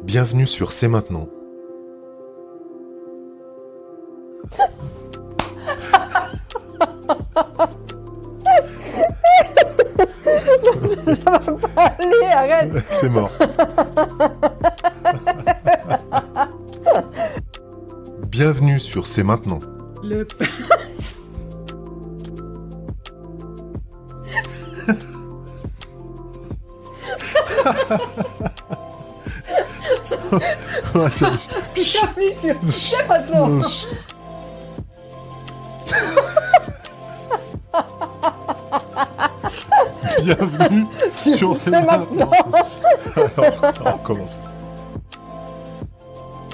Bienvenue sur C'est maintenant. Ça va pas aller, arrête. C'est mort. Bienvenue sur C'est maintenant. Le... Attends, Bienvenue sur C'est maintenant. Bienvenue sur C'est maintenant. Alors, on commence.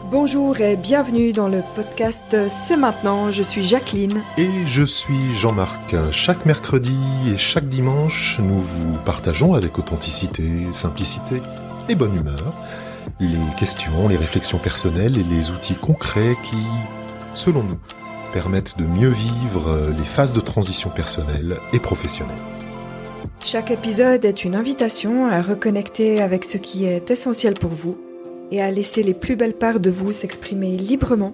Bonjour et bienvenue dans le podcast C'est maintenant. Je suis Jacqueline. Et je suis Jean-Marc. Chaque mercredi et chaque dimanche, nous vous partageons avec authenticité, simplicité et bonne humeur les questions, les réflexions personnelles et les outils concrets qui, selon nous, permettent de mieux vivre les phases de transition personnelle et professionnelle. Chaque épisode est une invitation à reconnecter avec ce qui est essentiel pour vous et à laisser les plus belles parts de vous s'exprimer librement.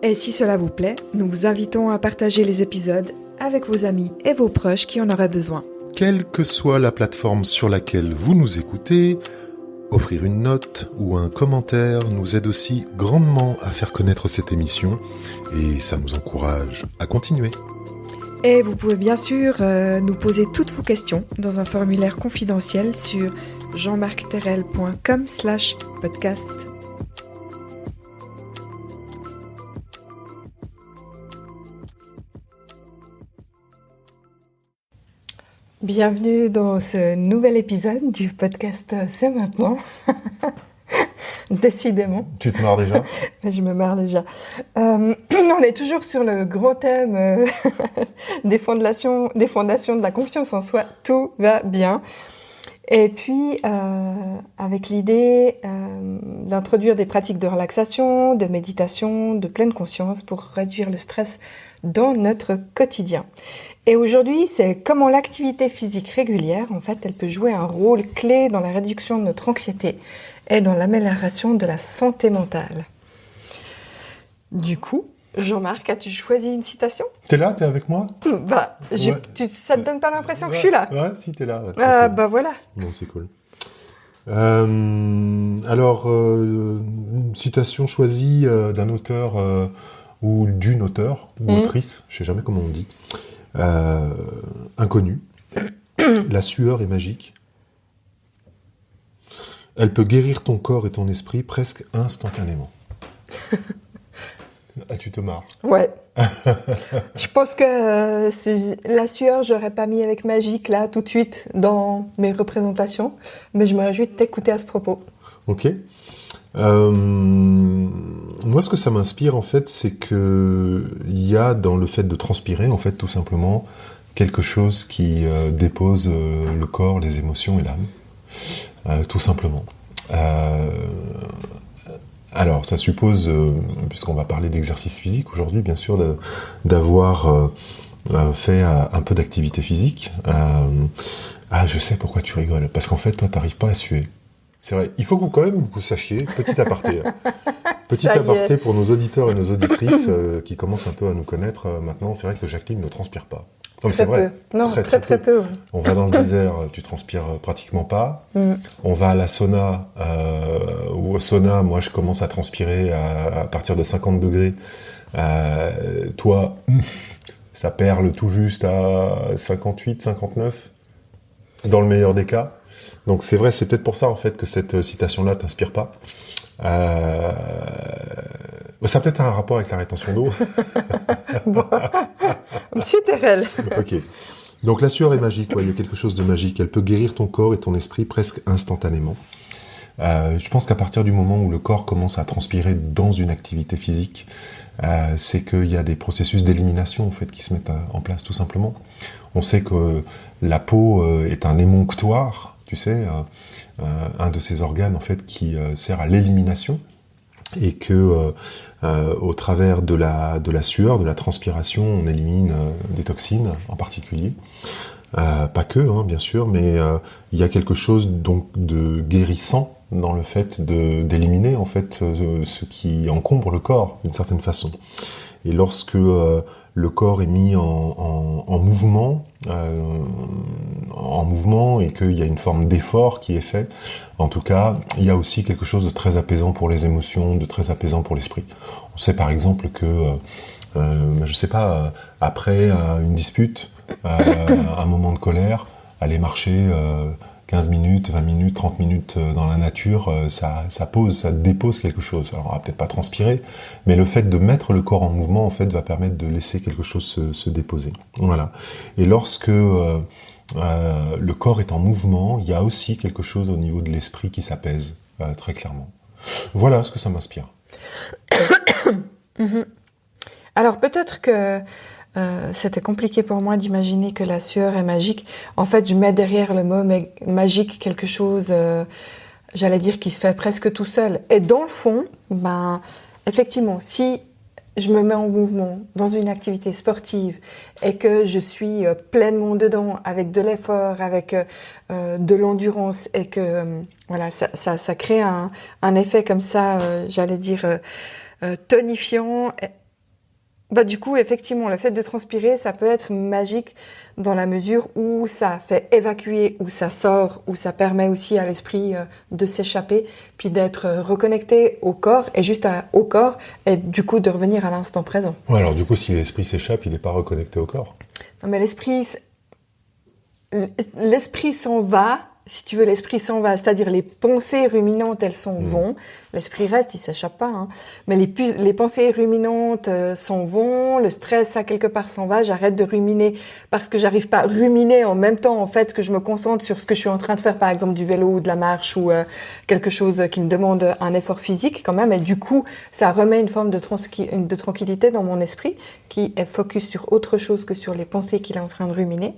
Et si cela vous plaît, nous vous invitons à partager les épisodes avec vos amis et vos proches qui en auraient besoin. Quelle que soit la plateforme sur laquelle vous nous écoutez, offrir une note ou un commentaire nous aide aussi grandement à faire connaître cette émission et ça nous encourage à continuer. Et vous pouvez bien sûr nous poser toutes vos questions dans un formulaire confidentiel sur jeanmarcterrel.com/podcast. Bienvenue dans ce nouvel épisode du podcast C'est maintenant. Décidément. Tu te marres déjà ? Je me marre déjà. On est toujours sur le grand thème des fondations de la confiance en soi. Tout va bien. Et puis, avec l'idée d'introduire des pratiques de relaxation, de méditation, de pleine conscience pour réduire le stress dans notre quotidien. Et aujourd'hui, c'est comment l'activité physique régulière, en fait, elle peut jouer un rôle clé dans la réduction de notre anxiété et dans l'amélioration de la santé mentale. Du coup, Jean-Marc, as-tu choisi une citation ? T'es là ? T'es avec moi ? Bah, Ouais. ça te donne pas l'impression que je suis là ? Ouais, si, t'es là. Ah, bah voilà. Bon, c'est cool. Alors, une citation choisie d'un auteur ou d'une auteure ou autrice, je sais jamais comment on dit, inconnu. La sueur est magique. Elle peut guérir ton corps et ton esprit presque instantanément. Ah, tu te marres. Ouais. Je pense que la sueur, j'aurais pas mis avec magique là tout de suite dans mes représentations, mais je me réjouis de t'écouter à ce propos. Ok. Moi, ce que ça m'inspire, en fait, c'est que il y a dans le fait de transpirer, en fait, tout simplement, quelque chose qui dépose le corps, les émotions et l'âme, tout simplement. Alors, ça suppose, puisqu'on va parler d'exercice physique aujourd'hui, bien sûr, d'avoir fait un peu d'activité physique. Ah, je sais pourquoi tu rigoles, parce qu'en fait, toi, t'arrives pas à suer. C'est vrai. Il faut que quand même vous sachiez, petit aparté. Petit aparté pour nos auditeurs et nos auditrices qui commencent un peu à nous connaître maintenant. C'est vrai que Jacqueline ne transpire pas. Non, mais c'est vrai. Non, très peu. On va dans le désert, tu transpires pratiquement pas. On va à la sauna, ou au sauna, moi je commence à transpirer à partir de 50 degrés. Toi, ça perle tout juste à 58, 59, dans le meilleur des cas. Donc c'est vrai, c'est peut-être pour ça en fait que cette citation-là t'inspire pas. Ça a peut-être un rapport avec la rétention d'eau. Bon. Monsieur Terrel. Ok. Donc la sueur est magique, ouais, il y a quelque chose de magique. Elle peut guérir ton corps et ton esprit presque instantanément. Je pense qu'à partir du moment où le corps commence à transpirer dans une activité physique, c'est qu'il y a des processus d'élimination en fait qui se mettent en place tout simplement. On sait que la peau est un émonctoire, tu sais, un de ces organes en fait qui sert à l'élimination. Et que au travers de la sueur, de la transpiration, on élimine des toxines en particulier. Pas que, hein, bien sûr, mais il y a quelque chose donc de guérissant dans le fait d'éliminer en fait ce qui encombre le corps d'une certaine façon. Et lorsque le corps est mis en mouvement et qu'il y a une forme d'effort qui est fait, en tout cas, il y a aussi quelque chose de très apaisant pour les émotions, de très apaisant pour l'esprit. On sait par exemple que, je sais pas, après une dispute, un moment de colère, aller marcher 15 minutes, 20 minutes, 30 minutes dans la nature, ça dépose quelque chose. Alors on va peut-être pas transpirer, mais le fait de mettre le corps en mouvement, en fait, va permettre de laisser quelque chose se déposer. Voilà. Et lorsque le corps est en mouvement, il y a aussi quelque chose au niveau de l'esprit qui s'apaise, très clairement. Voilà ce que ça m'inspire. Alors peut-être que c'était compliqué pour moi d'imaginer que la sueur est magique. En fait, je mets derrière le mot magique quelque chose, j'allais dire, qui se fait presque tout seul. Et dans le fond, effectivement, si je me mets en mouvement dans une activité sportive et que je suis pleinement dedans, avec de l'effort, avec de l'endurance, et que voilà, ça crée un effet comme ça, j'allais dire, tonifiant. Du coup, effectivement, le fait de transpirer, ça peut être magique dans la mesure où ça fait évacuer, où ça sort, où ça permet aussi à l'esprit de s'échapper, puis d'être reconnecté au corps, et juste au corps, et du coup de revenir à l'instant présent. Ouais, alors du coup, si l'esprit s'échappe, il n'est pas reconnecté au corps. Non, mais l'esprit s'en va. Si tu veux, l'esprit s'en va, c'est-à-dire les pensées ruminantes, elles s'en vont. L'esprit reste, il s'échappe pas. Hein. Mais les pensées ruminantes s'en vont, le stress, ça, quelque part, s'en va. J'arrête de ruminer parce que j'arrive pas à ruminer en même temps, en fait, que je me concentre sur ce que je suis en train de faire, par exemple, du vélo ou de la marche ou quelque chose qui me demande un effort physique, quand même. Et du coup, ça remet une forme de tranquillité dans mon esprit qui est focus sur autre chose que sur les pensées qu'il est en train de ruminer.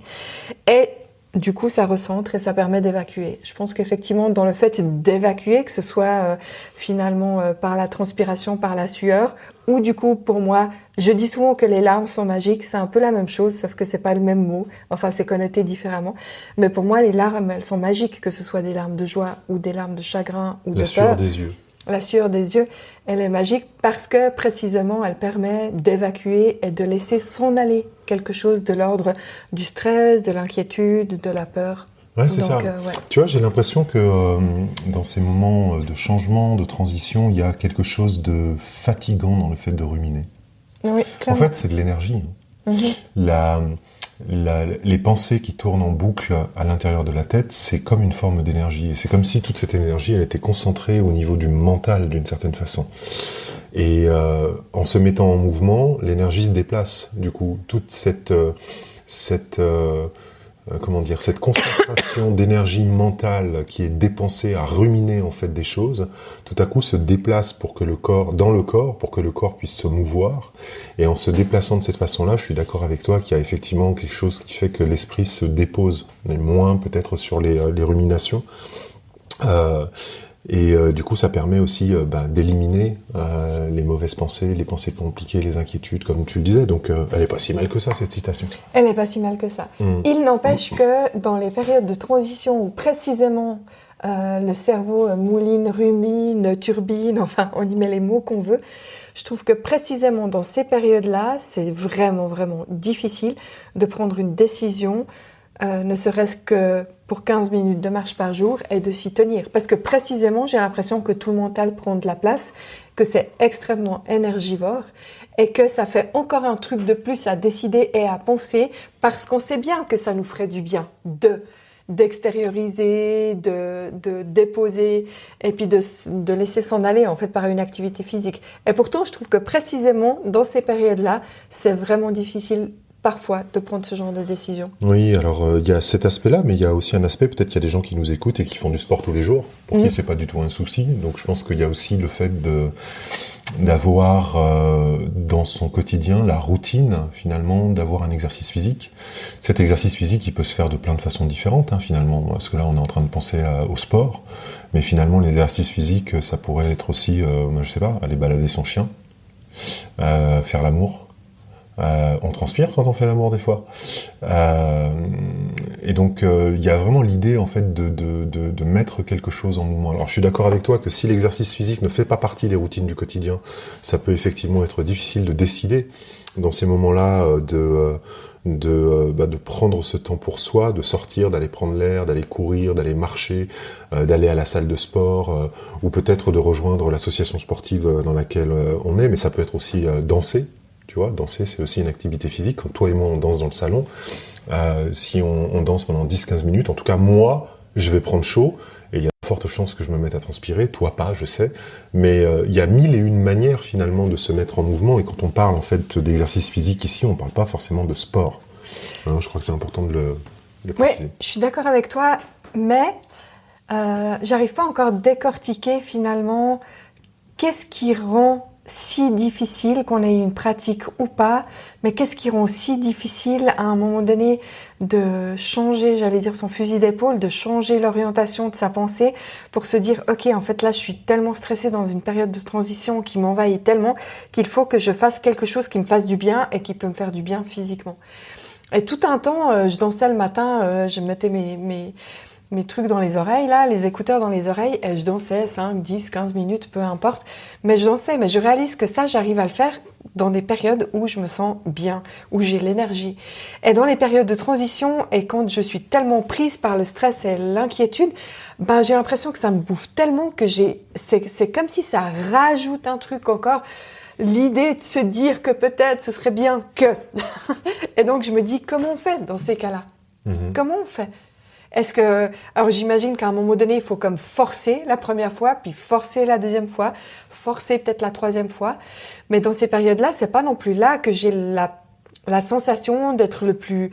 Et du coup, ça recentre et ça permet d'évacuer. Je pense qu'effectivement, dans le fait d'évacuer, que ce soit finalement par la transpiration, par la sueur, ou du coup, pour moi, je dis souvent que les larmes sont magiques, c'est un peu la même chose, sauf que c'est pas le même mot, enfin c'est connoté différemment. Mais pour moi, les larmes, elles sont magiques, que ce soit des larmes de joie ou des larmes de chagrin ou de peur. La sueur des yeux. La sueur des yeux, elle est magique parce que précisément elle permet d'évacuer et de laisser s'en aller quelque chose de l'ordre du stress, de l'inquiétude, de la peur. Ouais, c'est ça. Ouais. Tu vois, j'ai l'impression que dans ces moments de changement, de transition, il y a quelque chose de fatigant dans le fait de ruminer. Oui, clairement. En fait, c'est de l'énergie. Les pensées qui tournent en boucle à l'intérieur de la tête, c'est comme une forme d'énergie. Et c'est comme si toute cette énergie, elle était concentrée au niveau du mental d'une certaine façon. Et en se mettant en mouvement, l'énergie se déplace. Du coup, toute cette concentration d'énergie mentale qui est dépensée à ruminer en fait des choses, tout à coup se déplace pour que le corps puisse se mouvoir. Et en se déplaçant de cette façon-là, je suis d'accord avec toi qu'il y a effectivement quelque chose qui fait que l'esprit se dépose, mais moins peut-être sur les ruminations. Du coup, ça permet aussi d'éliminer les mauvaises pensées, les pensées compliquées, les inquiétudes, comme tu le disais. Donc, elle n'est pas si mal que ça, cette citation. Elle n'est pas si mal que ça. Il n'empêche que dans les périodes de transition où précisément le cerveau mouline, rumine, turbine, enfin, on y met les mots qu'on veut, je trouve que précisément dans ces périodes-là, c'est vraiment, vraiment difficile de prendre une décision, ne serait-ce que pour 15 minutes de marche par jour et de s'y tenir. Parce que précisément, j'ai l'impression que tout le mental prend de la place, que c'est extrêmement énergivore et que ça fait encore un truc de plus à décider et à penser parce qu'on sait bien que ça nous ferait du bien d'extérioriser, de déposer et puis de laisser s'en aller en fait par une activité physique. Et pourtant, je trouve que précisément dans ces périodes-là, c'est vraiment difficile parfois de prendre ce genre de décision. Oui, alors il y a cet aspect-là, mais il y a aussi un aspect, peut-être qu'il y a des gens qui nous écoutent et qui font du sport tous les jours, pour qui c'est pas du tout un souci. Donc je pense qu'il y a aussi le fait d'avoir dans son quotidien la routine, finalement, d'avoir un exercice physique. Cet exercice physique, il peut se faire de plein de façons différentes, finalement, parce que là, on est en train de penser au sport, mais finalement, l'exercice physique, ça pourrait être aussi, je sais pas, aller balader son chien, faire l'amour. On transpire quand on fait l'amour des fois. Et donc, il y a vraiment l'idée, en fait, de mettre quelque chose en mouvement. Alors, je suis d'accord avec toi que si l'exercice physique ne fait pas partie des routines du quotidien, ça peut effectivement être difficile de décider dans ces moments-là de prendre ce temps pour soi, de sortir, d'aller prendre l'air, d'aller courir, d'aller marcher, d'aller à la salle de sport, ou peut-être de rejoindre l'association sportive dans laquelle on est, mais ça peut être aussi danser. Tu vois, danser, c'est aussi une activité physique. Quand toi et moi, on danse dans le salon, si on danse pendant 10-15 minutes, en tout cas, moi, je vais prendre chaud, et il y a de fortes chances que je me mette à transpirer, toi pas, je sais, mais il y a mille et une manières, finalement, de se mettre en mouvement, et quand on parle, en fait, d'exercice physique ici, on parle pas forcément de sport. Hein, je crois que c'est important de le préciser. Oui, je suis d'accord avec toi, mais j'arrive pas encore à décortiquer, finalement, qu'est-ce qui rend si difficile qu'on ait une pratique ou pas, mais qu'est-ce qui rend si difficile à un moment donné de changer, j'allais dire, son fusil d'épaule, de changer l'orientation de sa pensée pour se dire, ok, en fait là je suis tellement stressée dans une période de transition qui m'envahit tellement qu'il faut que je fasse quelque chose qui me fasse du bien et qui peut me faire du bien physiquement. Et tout un temps, je dansais le matin, je mettais mes trucs dans les oreilles, là, les écouteurs dans les oreilles, et je dansais 5, 10, 15 minutes, peu importe. Mais je dansais, mais je réalise que ça, j'arrive à le faire dans des périodes où je me sens bien, où j'ai l'énergie. Et dans les périodes de transition, et quand je suis tellement prise par le stress et l'inquiétude, ben, j'ai l'impression que ça me bouffe tellement que c'est comme si ça rajoute un truc encore. L'idée de se dire que peut-être ce serait bien que. Et donc, je me dis, comment on fait dans ces cas-là? Comment on fait? Alors j'imagine qu'à un moment donné, il faut comme forcer la première fois, puis forcer la deuxième fois, forcer peut-être la troisième fois. Mais dans ces périodes-là, c'est pas non plus là que j'ai la sensation d'être le plus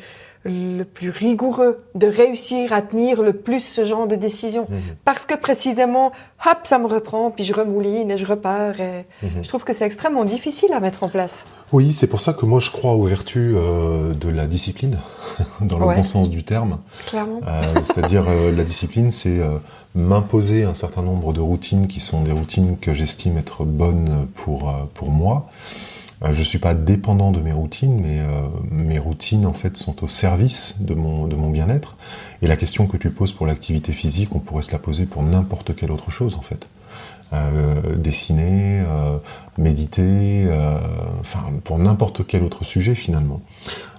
rigoureux, de réussir à tenir le plus ce genre de décision. Parce que précisément, hop, ça me reprend, puis je remouline et je repars. Et je trouve que c'est extrêmement difficile à mettre en place. Oui, c'est pour ça que moi je crois aux vertus de la discipline, dans le bon sens du terme. Clairement. C'est-à-dire la discipline, c'est m'imposer un certain nombre de routines qui sont des routines que j'estime être bonnes pour moi. Je suis pas dépendant de mes routines, mais mes routines en fait sont au service de mon bien-être. Et la question que tu poses pour l'activité physique, on pourrait se la poser pour n'importe quelle autre chose en fait. Dessiner, méditer, enfin pour n'importe quel autre sujet finalement.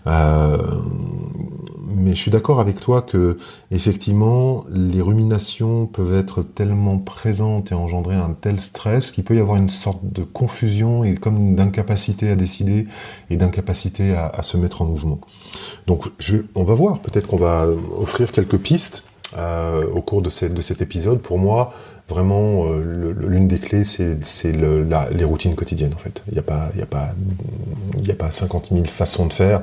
Mais je suis d'accord avec toi que effectivement les ruminations peuvent être tellement présentes et engendrer un tel stress qu'il peut y avoir une sorte de confusion et comme d'incapacité à décider et d'incapacité à se mettre en mouvement. Donc on va voir, peut-être qu'on va offrir quelques pistes au cours de cet épisode. Pour moi, vraiment, l'une des clés, c'est les routines quotidiennes, en fait. Il n'y a pas 50 000 façons de faire.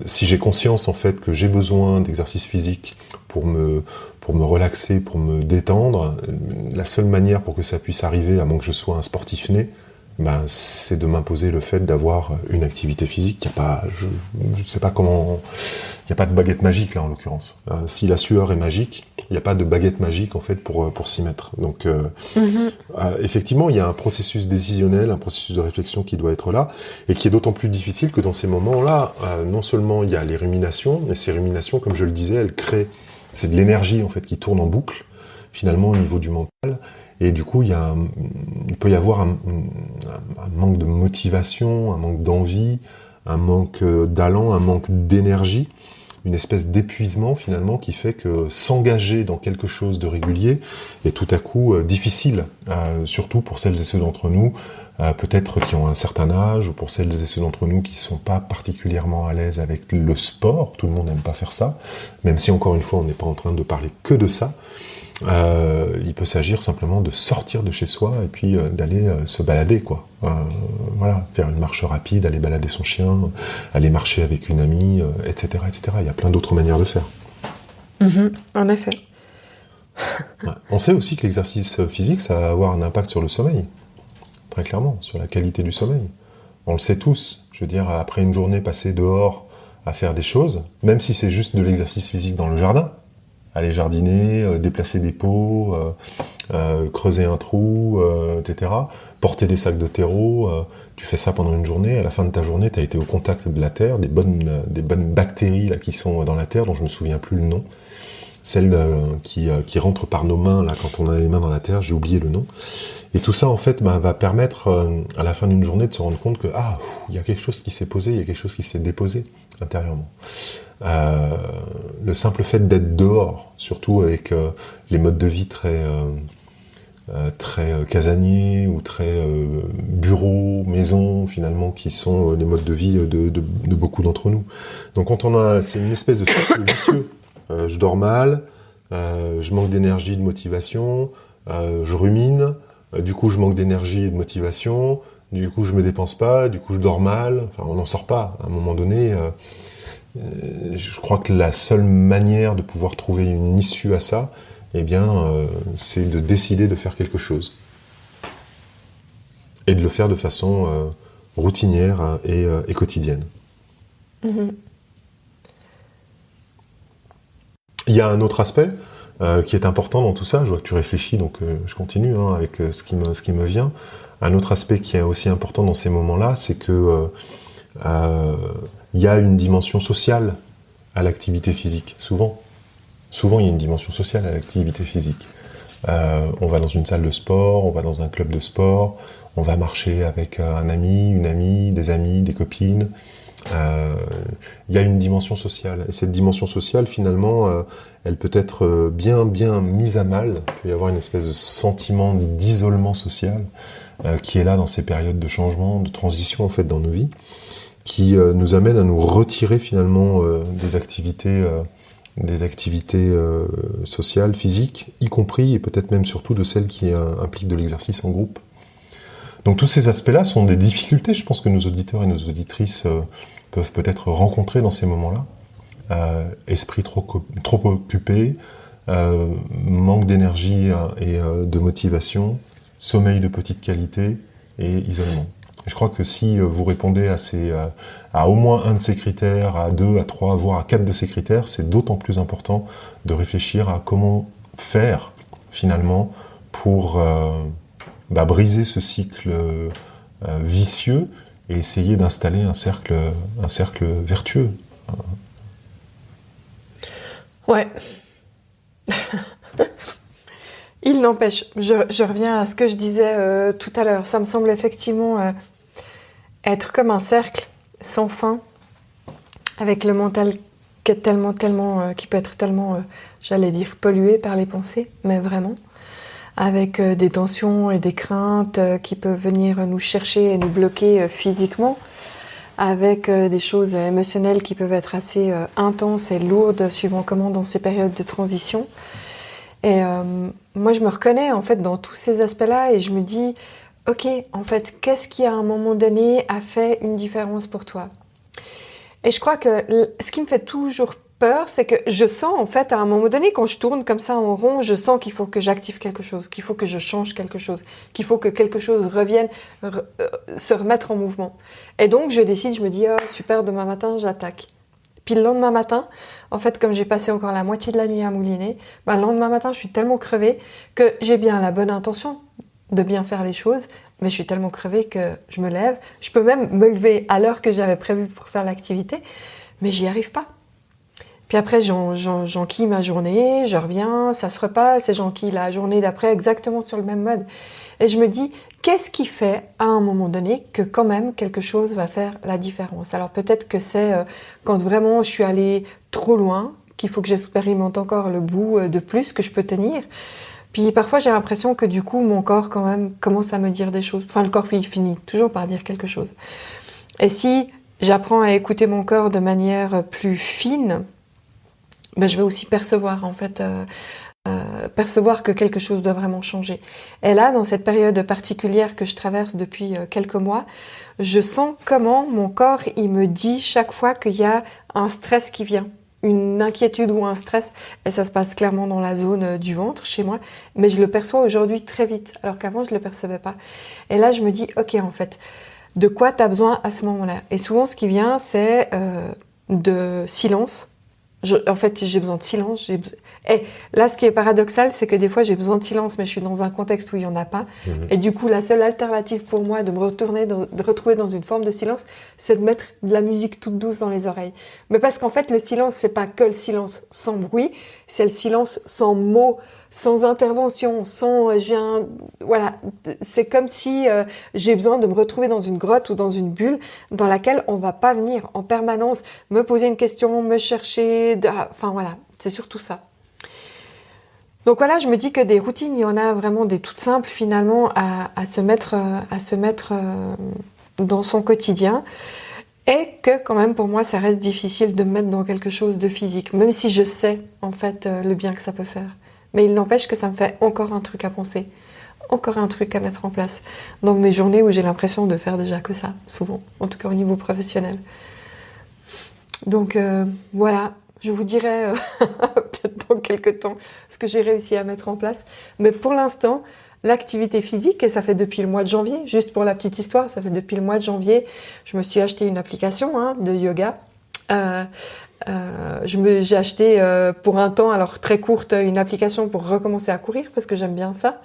Si j'ai conscience, en fait, que j'ai besoin d'exercice physique pour me relaxer, pour me détendre, la seule manière pour que ça puisse arriver, à moins que je sois un sportif né, ben, c'est de m'imposer le fait d'avoir une activité physique. Je sais pas comment, il n'y a pas de baguette magique là en l'occurrence. Si la sueur est magique, il n'y a pas de baguette magique en fait pour s'y mettre. Donc effectivement, il y a un processus décisionnel, un processus de réflexion qui doit être là et qui est d'autant plus difficile que dans ces moments-là, non seulement il y a les ruminations, mais ces ruminations, comme je le disais, elles créent, c'est de l'énergie en fait qui tourne en boucle finalement au niveau du mental. Et du coup, il peut y avoir un manque de motivation, un manque d'envie, un manque d'allant, un manque d'énergie, une espèce d'épuisement finalement qui fait que s'engager dans quelque chose de régulier est tout à coup difficile, surtout pour celles et ceux d'entre nous, peut-être qui ont un certain âge, ou pour celles et ceux d'entre nous qui sont pas particulièrement à l'aise avec le sport. Tout le monde n'aime pas faire ça, même si encore une fois, on n'est pas en train de parler que de ça. Il peut s'agir simplement de sortir de chez soi et puis d'aller se balader, quoi. Voilà, faire une marche rapide, aller balader son chien, aller marcher avec une amie, etc., etc. Il y a plein d'autres manières de faire. En effet. Ouais. On sait aussi que l'exercice physique, ça va avoir un impact sur le sommeil, très clairement, sur la qualité du sommeil. On le sait tous. Je veux dire, après une journée passée dehors à faire des choses, même si c'est juste de l'exercice physique dans le jardin, aller jardiner, déplacer des pots, creuser un trou, etc. Porter des sacs de terreau, tu fais ça pendant une journée, à la fin de ta journée, tu as été au contact de la terre, des bonnes bactéries là, qui sont dans la terre, dont je me souviens plus le nom. Celles qui rentrent par nos mains, là, quand on a les mains dans la terre, j'ai oublié le nom. Et tout ça, en fait, va permettre, à la fin d'une journée, de se rendre compte que, il y a quelque chose qui s'est posé, il y a quelque chose qui s'est déposé intérieurement. Le simple fait d'être dehors, surtout avec les modes de vie très casaniers ou très bureau, maison, finalement, qui sont les modes de vie de beaucoup d'entre nous. Donc c'est une espèce de cercle vicieux. Je dors mal, je manque d'énergie, de motivation, je rumine, du coup je manque d'énergie et de motivation, du coup je me dépense pas, du coup je dors mal, enfin on n'en sort pas. À un moment donné, je crois que la seule manière de pouvoir trouver une issue à ça, c'est de décider de faire quelque chose. Et de le faire de façon routinière et quotidienne. Mm-hmm. Il y a un autre aspect qui est important dans tout ça. Je vois que tu réfléchis, donc je continue avec ce qui me vient. Un autre aspect qui est aussi important dans ces moments-là, c'est que il y a une dimension sociale à l'activité physique. Souvent, il y a une dimension sociale à l'activité physique. On va dans une salle de sport, on va dans un club de sport, on va marcher avec un ami, une amie, des amis, des copines. Il y a une dimension sociale. Et cette dimension sociale, finalement, elle peut être bien mise à mal. Il peut y avoir une espèce de sentiment d'isolement social qui est là dans ces périodes de changement, de transition, en fait, dans nos vies, qui nous amène à nous retirer, finalement, des activités sociales, physiques, y compris, et peut-être même surtout de celles qui impliquent de l'exercice en groupe. Donc tous ces aspects-là sont des difficultés, je pense que nos auditeurs et nos auditrices peuvent peut-être rencontrer dans ces moments-là. Esprit trop occupé, manque d'énergie et de motivation, sommeil de petite qualité et isolement. Je crois que si vous répondez à au moins un de ces critères, à 2, à 3, voire à 4 de ces critères, c'est d'autant plus important de réfléchir à comment faire finalement pour briser ce cycle vicieux et essayer d'installer un cercle vertueux. Ouais. Il n'empêche, je reviens à ce que je disais tout à l'heure. Ça me semble effectivement être comme un cercle sans fin, avec le mental qui est qui peut être tellement, j'allais dire, pollué par les pensées, mais vraiment, avec des tensions et des craintes qui peuvent venir nous chercher et nous bloquer physiquement, avec des choses émotionnelles qui peuvent être assez intenses et lourdes, suivant comment dans ces périodes de transition. Et moi, je me reconnais en fait dans tous ces aspects-là et je me dis, ok, en fait, qu'est-ce qui à un moment donné a fait une différence pour toi? Et je crois que ce qui me fait toujours peur, c'est que je sens en fait à un moment donné, quand je tourne comme ça en rond, je sens qu'il faut que j'active quelque chose, qu'il faut que je change quelque chose, qu'il faut que quelque chose revienne se remettre en mouvement. Et donc je décide, je me dis, oh super, demain matin j'attaque. Puis le lendemain matin, en fait, comme j'ai passé encore la moitié de la nuit à mouliner, le lendemain matin, je suis tellement crevée que j'ai bien la bonne intention de bien faire les choses, mais je suis tellement crevée que je me lève. Je peux même me lever à l'heure que j'avais prévue pour faire l'activité, mais j'y arrive pas. Puis après, j'enquille ma journée, je reviens, ça se repasse, et j'enquille la journée d'après exactement sur le même mode. Et je me dis, qu'est-ce qui fait à un moment donné que quand même quelque chose va faire la différence? Alors peut-être que c'est quand vraiment je suis allée trop loin, qu'il faut que j'expérimente encore le bout de plus que je peux tenir. Puis parfois j'ai l'impression que du coup mon corps quand même commence à me dire des choses. Enfin le corps finit toujours par dire quelque chose. Et si j'apprends à écouter mon corps de manière plus fine, je vais aussi percevoir en fait... percevoir que quelque chose doit vraiment changer. Et là, dans cette période particulière que je traverse depuis quelques mois, je sens comment mon corps, il me dit chaque fois qu'il y a un stress qui vient, une inquiétude ou un stress, et ça se passe clairement dans la zone du ventre chez moi, mais je le perçois aujourd'hui très vite, alors qu'avant je le percevais pas. Et là, je me dis, ok, en fait, de quoi tu as besoin à ce moment-là? Et souvent, ce qui vient, c'est de silence, En fait, j'ai besoin de silence. Et là, ce qui est paradoxal, c'est que des fois, j'ai besoin de silence, mais je suis dans un contexte où il n'y en a pas. Et du coup, la seule alternative pour moi de de retrouver dans une forme de silence, c'est de mettre de la musique toute douce dans les oreilles. Mais parce qu'en fait, le silence, c'est pas que le silence sans bruit, c'est le silence sans mots, sans intervention, voilà. C'est comme si j'ai besoin de me retrouver dans une grotte ou dans une bulle dans laquelle on va pas venir en permanence me poser une question, me chercher, enfin voilà, c'est surtout ça. Donc voilà, je me dis que des routines, il y en a vraiment des toutes simples finalement à se mettre dans son quotidien. Et que quand même pour moi, ça reste difficile de me mettre dans quelque chose de physique, même si je sais en fait le bien que ça peut faire. Mais il n'empêche que ça me fait encore un truc à penser, encore un truc à mettre en place dans mes journées où j'ai l'impression de faire déjà que ça, souvent, en tout cas au niveau professionnel. Donc voilà, je vous dirai peut-être dans quelques temps ce que j'ai réussi à mettre en place. Mais pour l'instant, l'activité physique, et ça fait depuis le mois de janvier, juste pour la petite histoire, ça fait depuis le mois de janvier, je me suis acheté une application de yoga. J'ai acheté pour un temps, alors très courte, une application pour recommencer à courir parce que j'aime bien ça.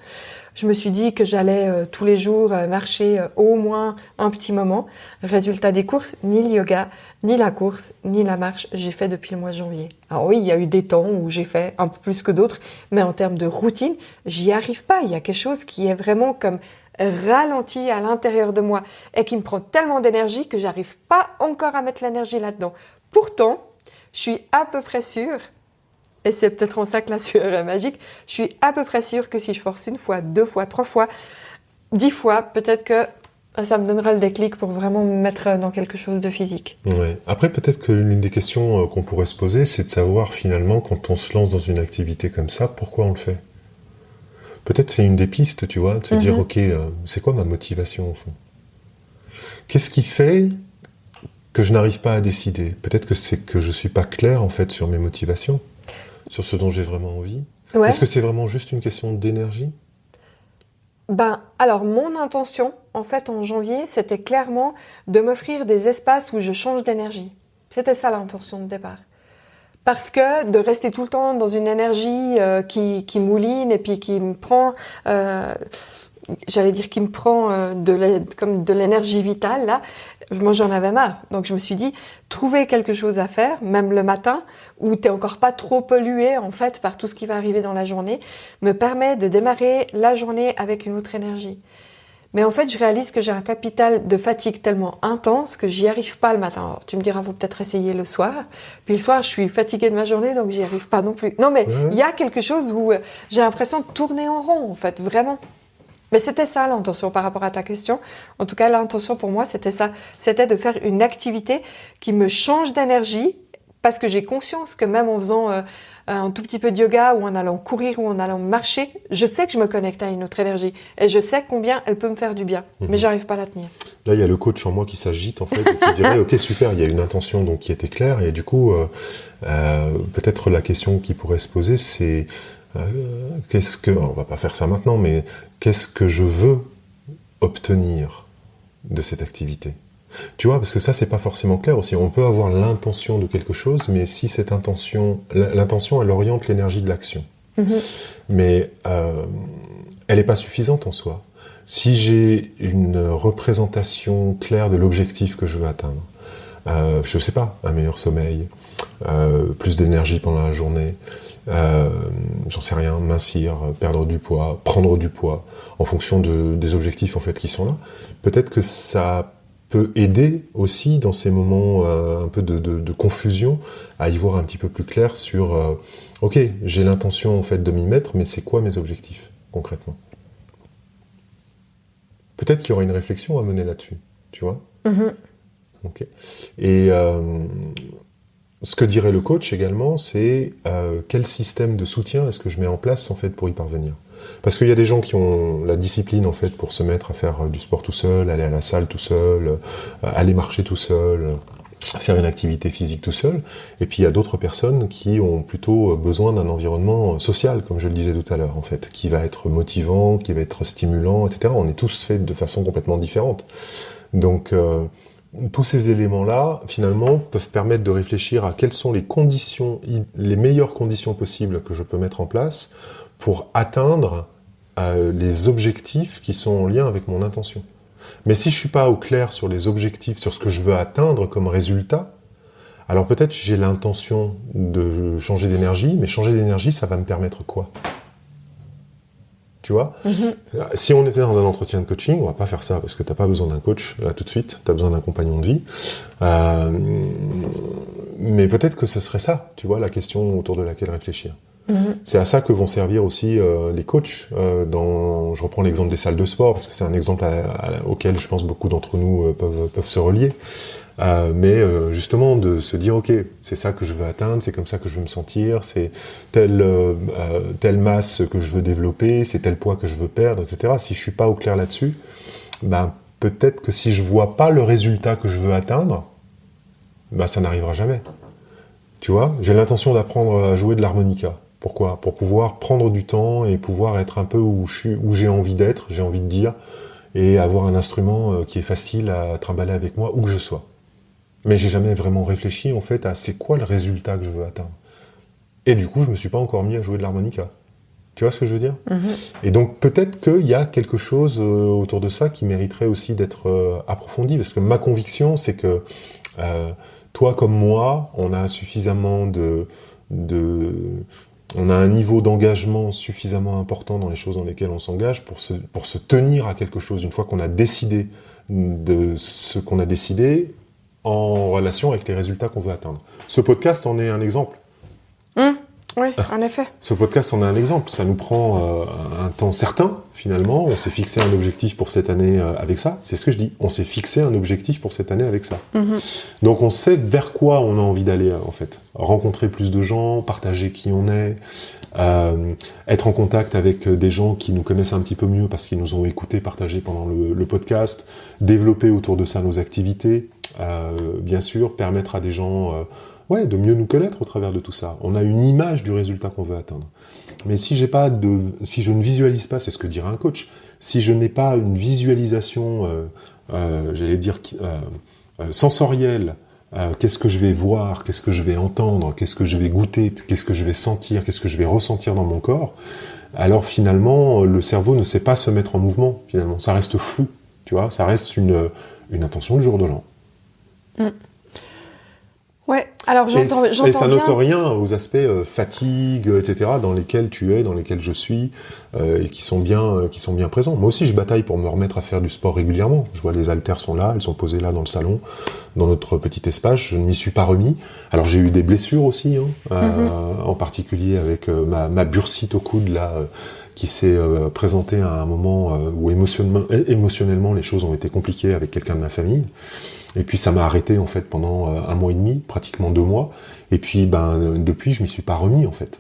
Je me suis dit que j'allais tous les jours marcher au moins un petit moment. Résultat des courses, ni le yoga, ni la course, ni la marche, j'ai fait depuis le mois de janvier. Alors oui, il y a eu des temps où j'ai fait un peu plus que d'autres, mais en termes de routine, j'y arrive pas. Il y a quelque chose qui est vraiment comme ralenti à l'intérieur de moi et qui me prend tellement d'énergie que j'arrive pas encore à mettre l'énergie là-dedans. Pourtant, je suis à peu près sûre, et c'est peut-être en ça que la sueur est magique, je suis à peu près sûre que si je force une fois, 2 fois, 3 fois, 10 fois, peut-être que ça me donnera le déclic pour vraiment me mettre dans quelque chose de physique. Ouais. Après, peut-être que l'une des questions qu'on pourrait se poser, c'est de savoir finalement, quand on se lance dans une activité comme ça, pourquoi on le fait. Peut-être c'est une des pistes, tu vois, de se dire, ok, c'est quoi ma motivation au fond? Qu'est-ce qui fait que je n'arrive pas à décider? Peut-être que c'est que je suis pas clair en fait sur mes motivations, sur ce dont j'ai vraiment envie. Ouais. Est-ce que c'est vraiment juste une question d'énergie? Alors mon intention, en fait, en janvier, c'était clairement de m'offrir des espaces où je change d'énergie. C'était ça l'intention de départ. Parce que de rester tout le temps dans une énergie qui mouline et puis qui me prend, comme de l'énergie vitale, là, moi j'en avais marre. Donc je me suis dit, trouver quelque chose à faire, même le matin, où t'es encore pas trop pollué en fait par tout ce qui va arriver dans la journée, me permet de démarrer la journée avec une autre énergie. Mais en fait, je réalise que j'ai un capital de fatigue tellement intense que j'y arrive pas le matin. Alors, tu me diras, faut peut-être essayer le soir. Puis le soir, je suis fatiguée de ma journée, donc j'y arrive pas non plus. Non, mais il y a quelque chose où j'ai l'impression de tourner en rond, en fait, vraiment. Mais c'était ça l'intention par rapport à ta question. En tout cas, l'intention pour moi, c'était ça. C'était de faire une activité qui me change d'énergie parce que j'ai conscience que même en faisant un tout petit peu de yoga ou en allant courir ou en allant marcher, je sais que je me connecte à une autre énergie et je sais combien elle peut me faire du bien, mais j'arrive pas à la tenir. Là, il y a le coach en moi qui s'agite en fait et qui dirait ok super, il y a une intention donc qui était claire et du coup peut-être la question qui pourrait se poser c'est on va pas faire ça maintenant, mais qu'est-ce que je veux obtenir de cette activité? Tu vois, parce que ça, c'est pas forcément clair aussi. On peut avoir l'intention de quelque chose, mais si cette intention, l'intention, elle oriente l'énergie de l'action. Mais elle n'est pas suffisante en soi. Si j'ai une représentation claire de l'objectif que je veux atteindre, je sais pas, un meilleur sommeil, plus d'énergie pendant la journée, j'en sais rien, mincir, perdre du poids, prendre du poids, en fonction des objectifs en fait qui sont là, peut-être que ça peut aider aussi dans ces moments un peu de confusion à y voir un petit peu plus clair sur ok, j'ai l'intention en fait de m'y mettre, mais c'est quoi mes objectifs concrètement? Peut-être qu'il y aura une réflexion à mener là-dessus, tu vois. Ok. Et ce que dirait le coach également, c'est quel système de soutien est-ce que je mets en place en fait pour y parvenir? Parce qu'il y a des gens qui ont la discipline en fait pour se mettre à faire du sport tout seul, aller à la salle tout seul, aller marcher tout seul, faire une activité physique tout seul. Et puis il y a d'autres personnes qui ont plutôt besoin d'un environnement social, comme je le disais tout à l'heure en fait, qui va être motivant, qui va être stimulant, etc. On est tous faits de façon complètement différente. Donc tous ces éléments-là, finalement, peuvent permettre de réfléchir à quelles sont les conditions, les meilleures conditions possibles que je peux mettre en place pour atteindre les objectifs qui sont en lien avec mon intention. Mais si je suis pas au clair sur les objectifs, sur ce que je veux atteindre comme résultat, alors peut-être j'ai l'intention de changer d'énergie, mais changer d'énergie, ça va me permettre quoi ? Tu vois ? Si on était dans un entretien de coaching, on va pas faire ça parce que t'as pas besoin d'un coach là tout de suite, t'as besoin d'un compagnon de vie. Mais peut-être que ce serait ça, tu vois, la question autour de laquelle réfléchir. C'est à ça que vont servir aussi les coachs. Je reprends l'exemple des salles de sport parce que c'est un exemple auquel je pense beaucoup d'entre nous peuvent se relier. Mais justement de se dire ok, c'est ça que je veux atteindre, c'est comme ça que je veux me sentir, c'est telle masse que je veux développer, c'est tel poids que je veux perdre, etc. Si je suis pas au clair là-dessus, ben peut-être que si je vois pas le résultat que je veux atteindre, ben ça n'arrivera jamais. Tu vois, j'ai l'intention d'apprendre à jouer de l'harmonica. Pourquoi ? Pour pouvoir prendre du temps et pouvoir être un peu où j'ai envie d'être, j'ai envie de dire, et avoir un instrument qui est facile à trimballer avec moi où que je sois. Mais j'ai jamais vraiment réfléchi en fait à c'est quoi le résultat que je veux atteindre. Et du coup, je me suis pas encore mis à jouer de l'harmonica. Tu vois ce que je veux dire ? Et donc peut-être qu'il y a quelque chose autour de ça qui mériterait aussi d'être approfondi, parce que ma conviction, c'est que toi comme moi, on a suffisamment on a un niveau d'engagement suffisamment important dans les choses dans lesquelles on s'engage pour se tenir à quelque chose une fois qu'on a décidé de ce qu'on a décidé en relation avec les résultats qu'on veut atteindre. Ce podcast en est un exemple. Oui, en effet. Ce podcast en est un exemple. Ça nous prend un temps certain, finalement. On s'est fixé un objectif pour cette année avec ça. C'est ce que je dis. On s'est fixé un objectif pour cette année avec ça. Donc on sait vers quoi on a envie d'aller, en fait. Rencontrer plus de gens, partager qui on est, être en contact avec des gens qui nous connaissent un petit peu mieux parce qu'ils nous ont écoutés, partagé pendant le podcast, développer autour de ça nos activités, bien sûr, permettre à des gens... de mieux nous connaître au travers de tout ça. On a une image du résultat qu'on veut atteindre. Mais si je ne visualise pas, c'est ce que dirait un coach, si je n'ai pas une visualisation, sensorielle, qu'est-ce que je vais voir, qu'est-ce que je vais entendre, qu'est-ce que je vais goûter, qu'est-ce que je vais sentir, qu'est-ce que je vais ressentir dans mon corps, alors finalement, le cerveau ne sait pas se mettre en mouvement, finalement. Ça reste flou, tu vois, ça reste une intention du jour de l'an. Ouais, alors j'entends et ça bien. note rien aux aspects fatigue, etc., dans lesquels tu es, dans lesquels je suis, et qui sont bien présents. Moi aussi, je bataille pour me remettre à faire du sport régulièrement. Je vois les haltères sont là, elles sont posées là dans le salon, dans notre petit espace. Je ne m'y suis pas remis. Alors j'ai eu des blessures aussi, en particulier avec ma bursite au coude là, qui s'est présentée à un moment où émotionnellement les choses ont été compliquées avec quelqu'un de ma famille. Et puis ça m'a arrêté en fait pendant 1 mois et demi, pratiquement 2 mois. Et puis depuis je m'y suis pas remis en fait.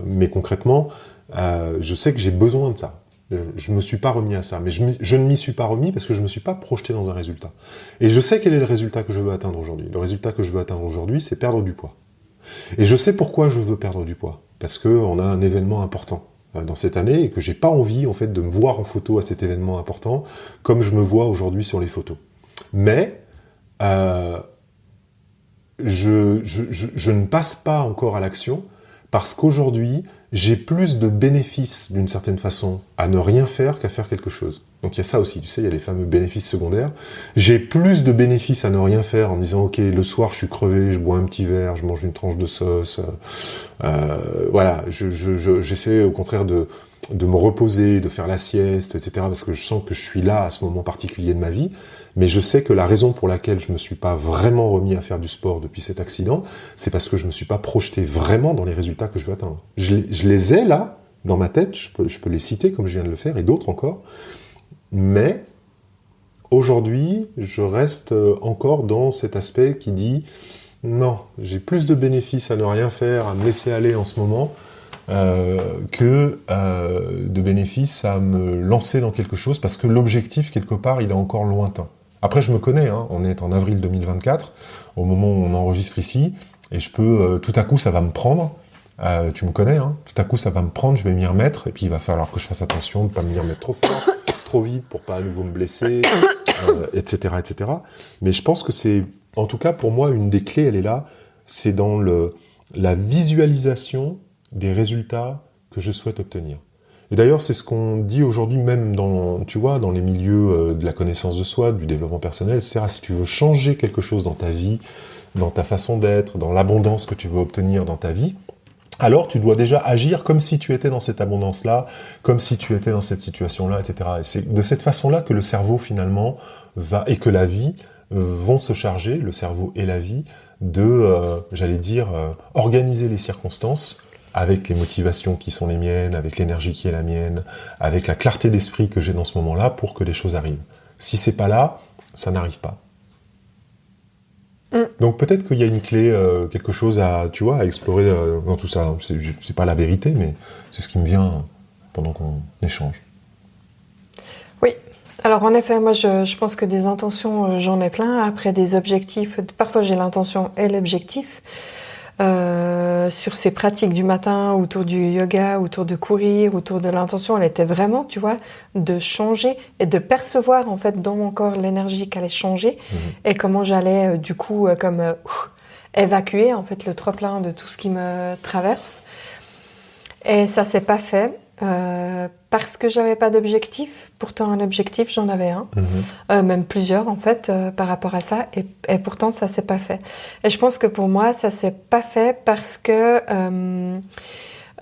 Mais concrètement, je sais que j'ai besoin de ça. Je me suis pas remis à ça, mais je ne m'y suis pas remis parce que je me suis pas projeté dans un résultat. Et je sais quel est le résultat que je veux atteindre aujourd'hui. Le résultat que je veux atteindre aujourd'hui, c'est perdre du poids. Et je sais pourquoi je veux perdre du poids. Parce que on a un événement important dans cette année et que j'ai pas envie en fait de me voir en photo à cet événement important comme je me vois aujourd'hui sur les photos. Mais je ne passe pas encore à l'action parce qu'aujourd'hui, j'ai plus de bénéfices d'une certaine façon à ne rien faire qu'à faire quelque chose. Donc il y a ça aussi, tu sais, il y a les fameux bénéfices secondaires. J'ai plus de bénéfices à ne rien faire en me disant ok, le soir je suis crevé, je bois un petit verre, je mange une tranche de sauce. J'essaie au contraire de me reposer, de faire la sieste, etc. parce que je sens que je suis là à ce moment particulier de ma vie. Mais je sais que la raison pour laquelle je me suis pas vraiment remis à faire du sport depuis cet accident, c'est parce que je me suis pas projeté vraiment dans les résultats que je veux atteindre. Je les ai là, dans ma tête, je peux les citer comme je viens de le faire, et d'autres encore. Mais aujourd'hui, je reste encore dans cet aspect qui dit non, j'ai plus de bénéfices à ne rien faire, à me laisser aller en ce moment, que de bénéfices à me lancer dans quelque chose, parce que l'objectif, quelque part, il est encore lointain. Après, je me connais, on est en avril 2024, au moment où on enregistre ici, et je peux, tout à coup, ça va me prendre, tu me connais, tout à coup, ça va me prendre, je vais m'y remettre, et puis il va falloir que je fasse attention de ne pas m'y remettre trop fort, trop vite, pour pas à nouveau me blesser, etc., etc. Mais je pense que c'est, en tout cas pour moi, une des clés, elle est là, c'est dans la visualisation des résultats que je souhaite obtenir. Et d'ailleurs, c'est ce qu'on dit aujourd'hui même tu vois, dans les milieux de la connaissance de soi, du développement personnel, c'est-à-dire si tu veux changer quelque chose dans ta vie, dans ta façon d'être, dans l'abondance que tu veux obtenir dans ta vie, alors tu dois déjà agir comme si tu étais dans cette abondance-là, comme si tu étais dans cette situation-là, etc. Et c'est de cette façon-là que le cerveau finalement et que la vie vont se charger, le cerveau et la vie, de, organiser les circonstances avec les motivations qui sont les miennes, avec l'énergie qui est la mienne, avec la clarté d'esprit que j'ai dans ce moment-là pour que les choses arrivent. Si c'est pas là, ça n'arrive pas. Donc peut-être qu'il y a une clé, quelque chose à explorer dans tout ça. C'est pas la vérité, mais c'est ce qui me vient pendant qu'on échange. Oui. Alors en effet, moi je pense que des intentions, j'en ai plein. Après des objectifs, parfois j'ai l'intention et l'objectif. Sur ces pratiques du matin, autour du yoga, autour de courir, autour de l'intention, elle était vraiment, tu vois, de changer et de percevoir en fait dans mon corps l'énergie qu'allait changer et comment j'allais du coup évacuer en fait le trop-plein de tout ce qui me traverse. Et ça s'est pas fait parce que j'avais pas d'objectif. Pourtant un objectif, j'en avais un, même plusieurs en fait par rapport à ça, et pourtant ça s'est pas fait. Et je pense que pour moi ça s'est pas fait parce que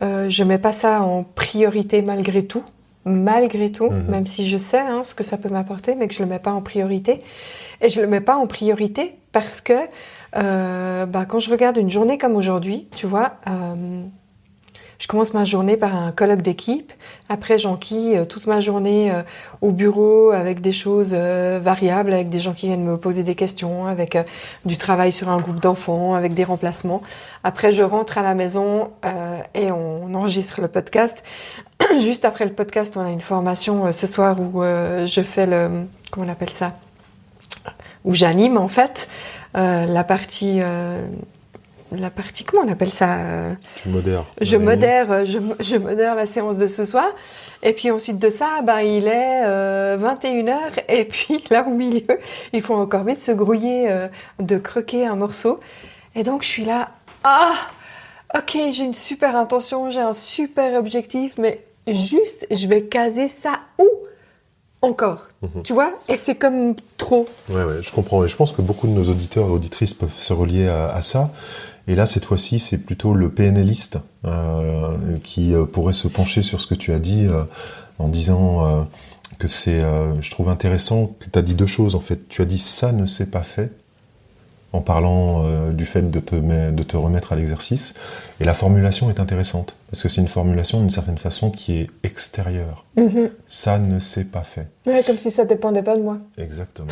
je mets pas ça en priorité malgré tout, même si je sais ce que ça peut m'apporter, mais que je le mets pas en priorité. Et je le mets pas en priorité parce que quand je regarde une journée comme aujourd'hui, tu vois. Je commence ma journée par un colloque d'équipe. Après, j'enquille toute ma journée au bureau avec des choses variables, avec des gens qui viennent me poser des questions, avec du travail sur un groupe d'enfants, avec des remplacements. Après, je rentre à la maison et on enregistre le podcast. Juste après le podcast, on a une formation ce soir où je fais comment on appelle ça ? Où j'anime en fait la partie, comment on appelle ça ? Tu modères. Je modère la séance de ce soir. Et puis ensuite de ça, il est 21h. Et puis là, au milieu, il faut encore vite se grouiller de croquer un morceau. Et donc, je suis là. Ok, j'ai une super intention, j'ai un super objectif. Mais juste, je vais caser ça où ? Encore, tu vois ? Et c'est comme trop. Ouais, je comprends. Et je pense que beaucoup de nos auditeurs et auditrices peuvent se relier à ça. Et là, cette fois-ci, c'est plutôt le PNListe qui pourrait se pencher sur ce que tu as dit en disant que c'est, je trouve intéressant que tu as dit deux choses en fait. Tu as dit ça ne s'est pas fait en parlant du fait de te remettre à l'exercice. Et la formulation est intéressante parce que c'est une formulation d'une certaine façon qui est extérieure. Ça ne s'est pas fait. Ouais, comme si ça dépendait pas de moi. Exactement.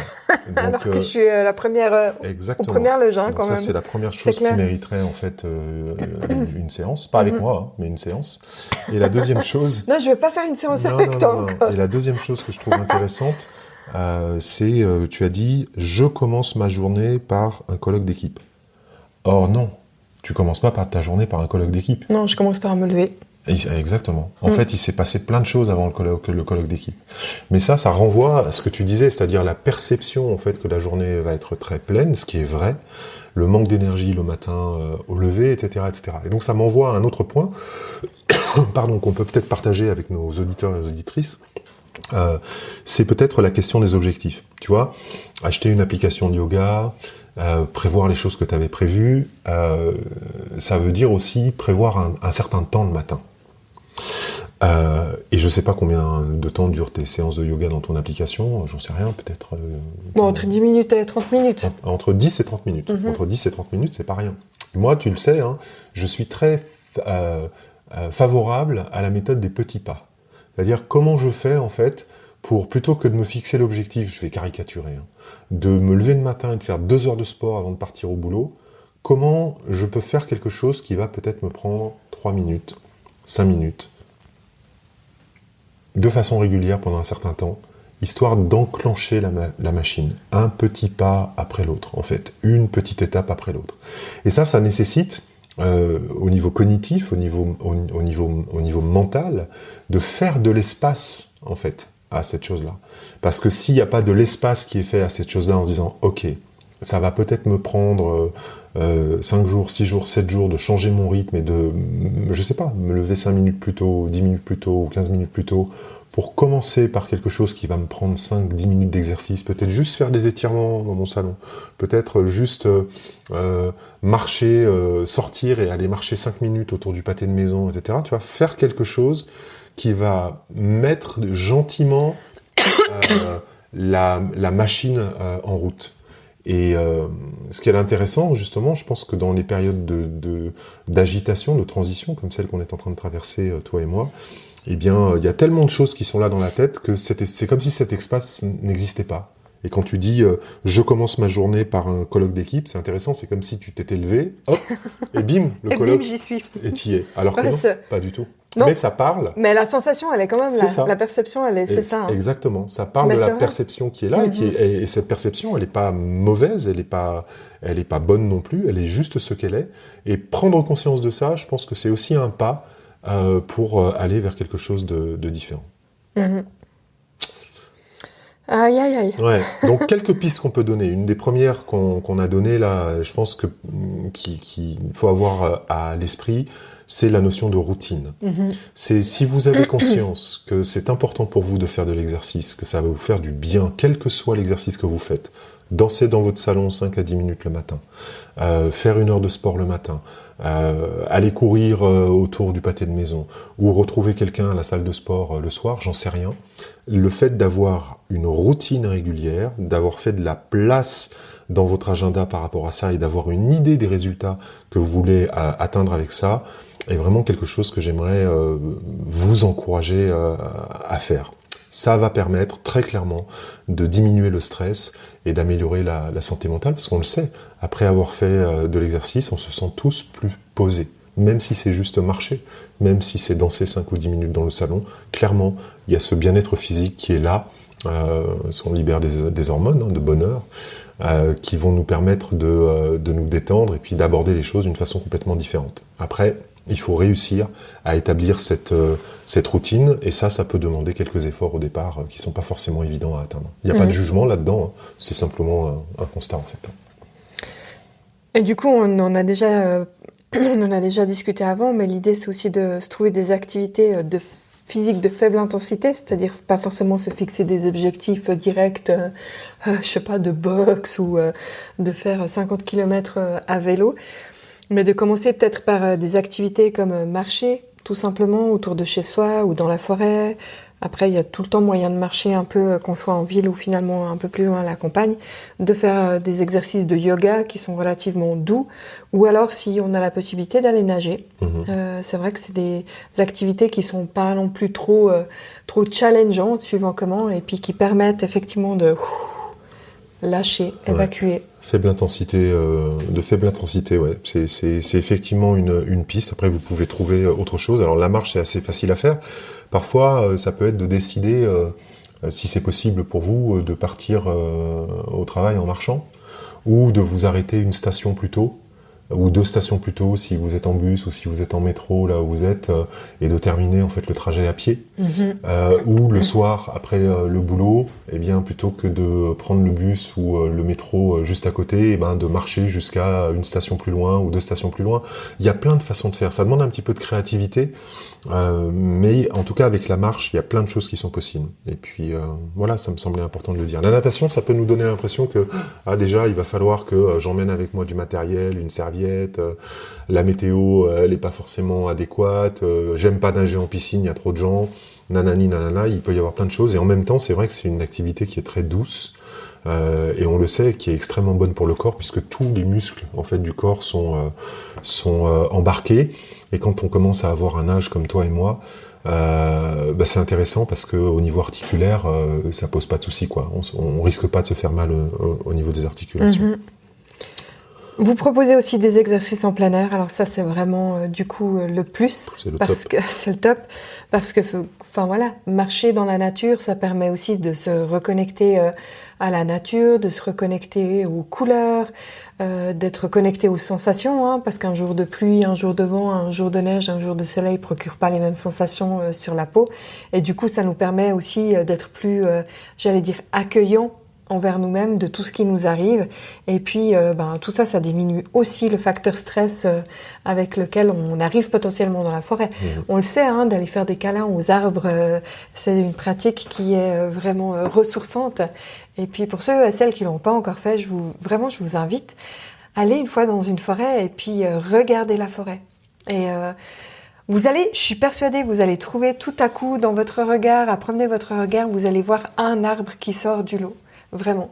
Donc, alors que je suis la première aux premières loges quand même. Ça, c'est la première chose qui mériterait en fait une séance. Pas avec moi, mais une séance. Et la deuxième chose... Non, je vais pas faire une séance avec toi encore. Et la deuxième chose que je trouve intéressante, c'est, tu as dit, je commence ma journée par un colloque d'équipe. Or non, tu commences pas par ta journée par un colloque d'équipe. Non, je commence par me lever. Exactement. En fait, il s'est passé plein de choses avant le colloque d'équipe. Mais ça renvoie à ce que tu disais, c'est-à-dire la perception en fait que la journée va être très pleine, ce qui est vrai, le manque d'énergie le matin au lever, etc., etc. Et donc ça m'envoie à un autre point, pardon, qu'on peut peut-être partager avec nos auditeurs et nos auditrices. C'est peut-être la question des objectifs. Tu vois, acheter une application de yoga, prévoir les choses que tu avais prévues, ça veut dire aussi prévoir un certain temps le matin. Et je sais pas combien de temps durent tes séances de yoga dans ton application, j'en sais rien, peut-être... entre 10 minutes et 30 minutes. Entre 10 et 30 minutes. Entre 10 et 30 minutes, c'est pas rien. Moi, tu le sais, je suis très favorable à la méthode des petits pas. C'est-à-dire comment je fais, en fait, pour, plutôt que de me fixer l'objectif, je vais caricaturer, de me lever le matin et de faire 2 heures de sport avant de partir au boulot, comment je peux faire quelque chose qui va peut-être me prendre 3 minutes, 5 minutes, de façon régulière pendant un certain temps, histoire d'enclencher la machine, un petit pas après l'autre, en fait, une petite étape après l'autre. Et ça nécessite, au niveau cognitif, au niveau mental, de faire de l'espace, en fait, à cette chose-là. Parce que s'il n'y a pas de l'espace qui est fait à cette chose-là en se disant, ok, ça va peut-être me prendre 5 jours, 6 jours, 7 jours de changer mon rythme et de, je sais pas, me lever 5 minutes plus tôt, 10 minutes plus tôt ou 15 minutes plus tôt pour commencer par quelque chose qui va me prendre 5-10 minutes d'exercice, peut-être juste faire des étirements dans mon salon, peut-être juste marcher, sortir et aller marcher 5 minutes autour du pâté de maison, etc. Tu vas faire quelque chose qui va mettre gentiment la machine en route. Et ce qui est intéressant, justement, je pense que dans les périodes d'agitation, de transition, comme celle qu'on est en train de traverser, toi et moi, eh bien, il y a tellement de choses qui sont là dans la tête que c'est comme si cet espace n'existait pas. Et quand tu dis je commence ma journée par un colloque d'équipe, c'est intéressant, c'est comme si tu t'étais levé, hop, et bim, le Et colloque, bim, j'y suis. et t'y es. Alors que Ouais, non, c'est- pas du tout. Non. Mais ça parle. Mais la sensation, elle est quand même C'est là. ça. La perception, elle est, c'est Et ça. Hein. Exactement. Ça parle Mais de la c'est vrai. perception qui est là, et cette perception, elle n'est pas mauvaise, elle est pas bonne non plus, elle est juste ce qu'elle est. Et prendre conscience de ça, je pense que c'est aussi un pas pour aller vers quelque chose de différent. Mhm. Aïe, aïe, aïe. Ouais. Donc quelques pistes qu'on peut donner. Une des premières qu'on a données là, je pense que qu'il faut avoir à l'esprit, c'est la notion de routine. C'est si vous avez conscience que c'est important pour vous de faire de l'exercice, que ça va vous faire du bien, quel que soit l'exercice que vous faites. Danser dans votre salon 5 à 10 minutes le matin, faire 1 heure de sport le matin, aller courir autour du pâté de maison, ou retrouver quelqu'un à la salle de sport le soir, j'en sais rien. Le fait d'avoir une routine régulière, d'avoir fait de la place dans votre agenda par rapport à ça et d'avoir une idée des résultats que vous voulez atteindre avec ça, est vraiment quelque chose que j'aimerais vous encourager à faire. Ça va permettre très clairement de diminuer le stress et d'améliorer la santé mentale, parce qu'on le sait, après avoir fait de l'exercice, on se sent tous plus posés. Même si c'est juste marcher, même si c'est danser 5 ou 10 minutes dans le salon, clairement, il y a ce bien-être physique qui est là, on libère des hormones de bonheur, qui vont nous permettre de nous détendre et puis d'aborder les choses d'une façon complètement différente. Après, il faut réussir à établir cette routine, et ça peut demander quelques efforts au départ qui sont pas forcément évidents à atteindre. Il n'y a pas de jugement là-dedans, hein. C'est simplement un constat en fait. Et du coup, on en a déjà discuté avant, mais l'idée c'est aussi de se trouver des activités physiques de faible intensité, c'est-à-dire pas forcément se fixer des objectifs directs, je sais pas, de boxe ou de faire 50 km à vélo, mais de commencer peut-être par des activités comme marcher, tout simplement, autour de chez soi ou dans la forêt. Après, il y a tout le temps moyen de marcher un peu, qu'on soit en ville ou finalement un peu plus loin à la campagne, de faire des exercices de yoga qui sont relativement doux, ou alors si on a la possibilité d'aller nager. C'est vrai que c'est des activités qui sont pas non plus trop challengeantes, suivant comment, et puis qui permettent effectivement de lâcher, évacuer. Faible intensité, de faible intensité, ouais. C'est effectivement une piste. Après, vous pouvez trouver autre chose. Alors, la marche, c'est assez facile à faire. Parfois, ça peut être de décider, si c'est possible pour vous, de partir au travail en marchant, ou de vous arrêter une station plus tôt, ou 2 stations plus tôt si vous êtes en bus ou si vous êtes en métro là où vous êtes, et de terminer en fait le trajet à pied, ou le soir après le boulot, eh bien plutôt que de prendre le bus ou le métro juste à côté, eh ben de marcher jusqu'à une station plus loin ou 2 stations plus loin. Il y a plein de façons de faire. Ça demande un petit peu de créativité, mais en tout cas avec la marche, il y a plein de choses qui sont possibles. Et puis voilà, ça me semblait important de le dire. La natation, ça peut nous donner l'impression que déjà il va falloir que j'emmène avec moi du matériel, une serviette. La météo, elle est pas forcément adéquate. J'aime pas nager en piscine, il y a trop de gens. Nanani, nanana, il peut y avoir plein de choses. Et en même temps, c'est vrai que c'est une activité qui est très douce. Et on le sait, qui est extrêmement bonne pour le corps, puisque tous les muscles en fait du corps sont embarqués. Et quand on commence à avoir un âge comme toi et moi, c'est intéressant parce que au niveau articulaire, ça pose pas de soucis, quoi. On risque pas de se faire mal au niveau des articulations. Vous proposez aussi des exercices en plein air. Alors ça, c'est vraiment le plus, C'est le parce top. que c'est le top, parce que, enfin voilà, marcher dans la nature, ça permet aussi de se reconnecter à la nature, de se reconnecter aux couleurs, d'être connecté aux sensations, hein, parce qu'un jour de pluie, un jour de vent, un jour de neige, un jour de soleil procure pas les mêmes sensations sur la peau. Et du coup, ça nous permet aussi d'être plus, j'allais dire, accueillants envers nous-mêmes de tout ce qui nous arrive. Et puis, tout ça, ça diminue aussi le facteur stress avec lequel on arrive potentiellement dans la forêt. On le sait, hein, d'aller faire des câlins aux arbres, c'est une pratique qui est vraiment ressourçante. Et puis, pour ceux et celles qui l'ont pas encore fait, je vous invite à aller une fois dans une forêt et puis regarder la forêt. Et je suis persuadée, vous allez trouver tout à coup dans votre regard, à promener votre regard, vous allez voir un arbre qui sort du lot. Vraiment.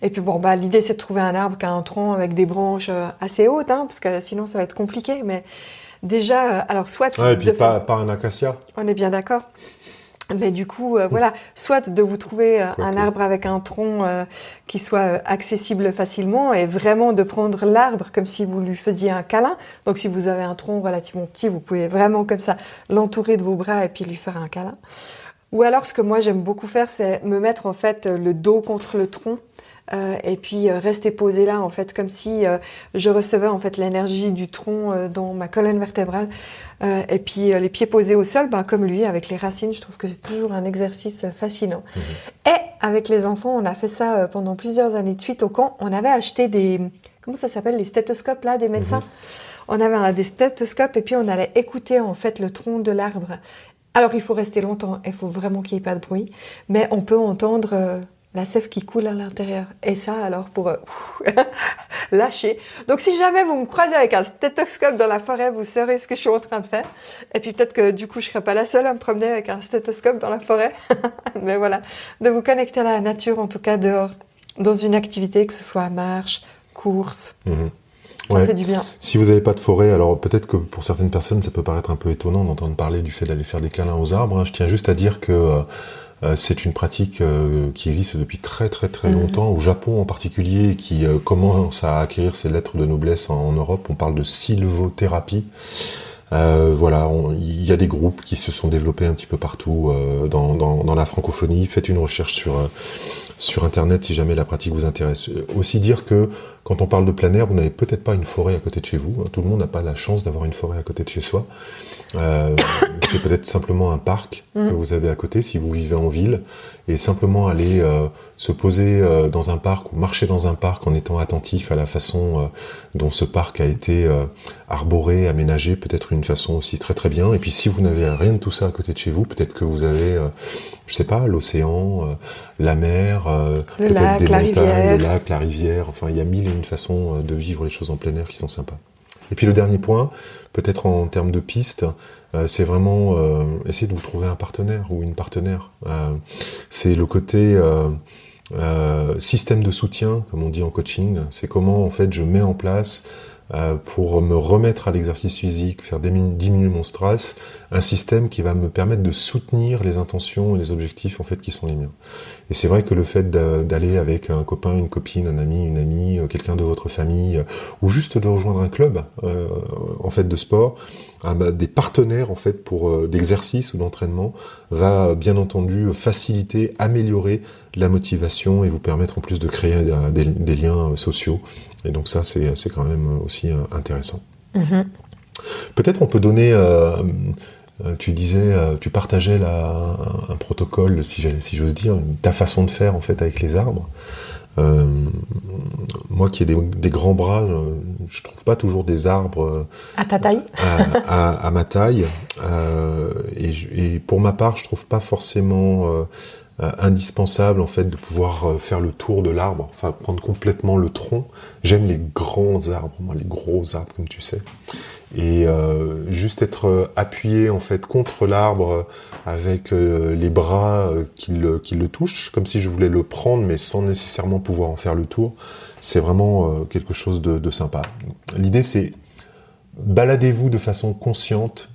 Et puis l'idée c'est de trouver un arbre qui a un tronc avec des branches assez hautes, hein, parce que sinon ça va être compliqué. Mais déjà, alors soit... et puis pas un acacia. On est bien d'accord. Mais du coup, soit de vous trouver un arbre avec un tronc qui soit accessible facilement et vraiment de prendre l'arbre comme si vous lui faisiez un câlin. Donc si vous avez un tronc relativement petit, vous pouvez vraiment comme ça l'entourer de vos bras et puis lui faire un câlin. Ou alors, ce que moi j'aime beaucoup faire, c'est me mettre en fait le dos contre le tronc et puis rester posé là en fait, comme si je recevais en fait l'énergie du tronc dans ma colonne vertébrale et puis les pieds posés au sol, comme lui avec les racines. Je trouve que c'est toujours un exercice fascinant. Et avec les enfants, on a fait ça pendant plusieurs années de suite au camp. On avait acheté comment ça s'appelle, les stéthoscopes là des médecins. On avait des stéthoscopes et puis on allait écouter en fait le tronc de l'arbre. Alors, il faut rester longtemps, il faut vraiment qu'il n'y ait pas de bruit, mais on peut entendre la sève qui coule à l'intérieur. Et ça, alors, pour lâcher. Donc, si jamais vous me croisez avec un stéthoscope dans la forêt, vous saurez ce que je suis en train de faire. Et puis, peut-être que du coup, je ne serai pas la seule à me promener avec un stéthoscope dans la forêt. Mais voilà, de vous connecter à la nature, en tout cas dehors, dans une activité, que ce soit marche, course. Ça fait du bien. Si vous n'avez pas de forêt, alors peut-être que pour certaines personnes, ça peut paraître un peu étonnant d'entendre parler du fait d'aller faire des câlins aux arbres. Je tiens juste à dire que c'est une pratique qui existe depuis très très très longtemps, au Japon en particulier, qui commence à acquérir ses lettres de noblesse en Europe. On parle de sylvothérapie. Il y a des groupes qui se sont développés un petit peu partout dans la francophonie. Faites une recherche sur Internet si jamais la pratique vous intéresse. Aussi dire que quand on parle de plein air, vous n'avez peut-être pas une forêt à côté de chez vous. Tout le monde n'a pas la chance d'avoir une forêt à côté de chez soi. C'est peut-être simplement un parc que vous avez à côté si vous vivez en ville, et simplement aller se poser dans un parc ou marcher dans un parc en étant attentif à la façon dont ce parc a été arboré, aménagé, peut-être une façon aussi très très bien. Et puis si vous n'avez rien de tout ça à côté de chez vous, peut-être que vous avez, je sais pas, l'océan, la mer, le peut-être lac, des la montagnes, rivière. le lac, la rivière. Enfin, il y a mille et une façons de vivre les choses en plein air qui sont sympas. Et puis le dernier point, peut-être en termes de pistes, c'est vraiment essayer de vous trouver un partenaire ou une partenaire. C'est le côté système de soutien, comme on dit en coaching. C'est comment en fait je mets en place pour me remettre à l'exercice physique, faire diminuer mon stress, un système qui va me permettre de soutenir les intentions et les objectifs en fait qui sont les miens. Et c'est vrai que le fait d'aller avec un copain, une copine, un ami, une amie, quelqu'un de votre famille, ou juste de rejoindre un club en fait de sport, des partenaires en fait pour d'exercice ou d'entraînement, va bien entendu faciliter, améliorer la motivation et vous permettre en plus de créer des liens sociaux. Et donc ça, c'est quand même aussi intéressant. Peut-être on peut donner... tu disais, tu partageais un protocole, si j'ose dire, ta façon de faire en fait avec les arbres. Moi qui ai des grands bras, je trouve pas toujours des arbres à ta taille, à ma taille. Et pour ma part, je trouve pas forcément indispensable en fait de pouvoir faire le tour de l'arbre, enfin prendre complètement le tronc. J'aime les grands arbres, moi les gros arbres comme tu sais. Et juste être appuyé en fait contre l'arbre avec les bras qui le touchent, comme si je voulais le prendre mais sans nécessairement pouvoir en faire le tour, c'est vraiment quelque chose de sympa. L'idée c'est baladez-vous de façon consciente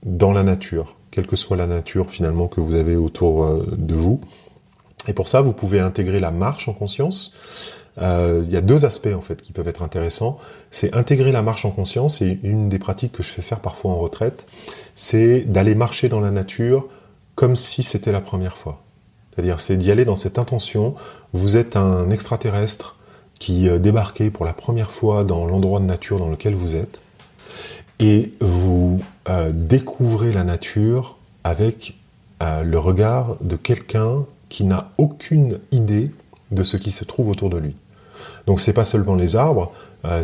dans la nature, quelle que soit la nature finalement que vous avez autour de vous. Et pour ça, vous pouvez intégrer la marche en conscience. il y a deux aspects en fait qui peuvent être intéressants. C'est intégrer la marche en conscience, et une des pratiques que je fais faire parfois en retraite, c'est d'aller marcher dans la nature comme si c'était la première fois. C'est-à-dire, c'est d'y aller dans cette intention. Vous êtes un extraterrestre qui débarquez pour la première fois dans l'endroit de nature dans lequel vous êtes, et vous découvrez la nature avec le regard de quelqu'un qui n'a aucune idée de ce qui se trouve autour de lui. Donc c'est pas seulement les arbres,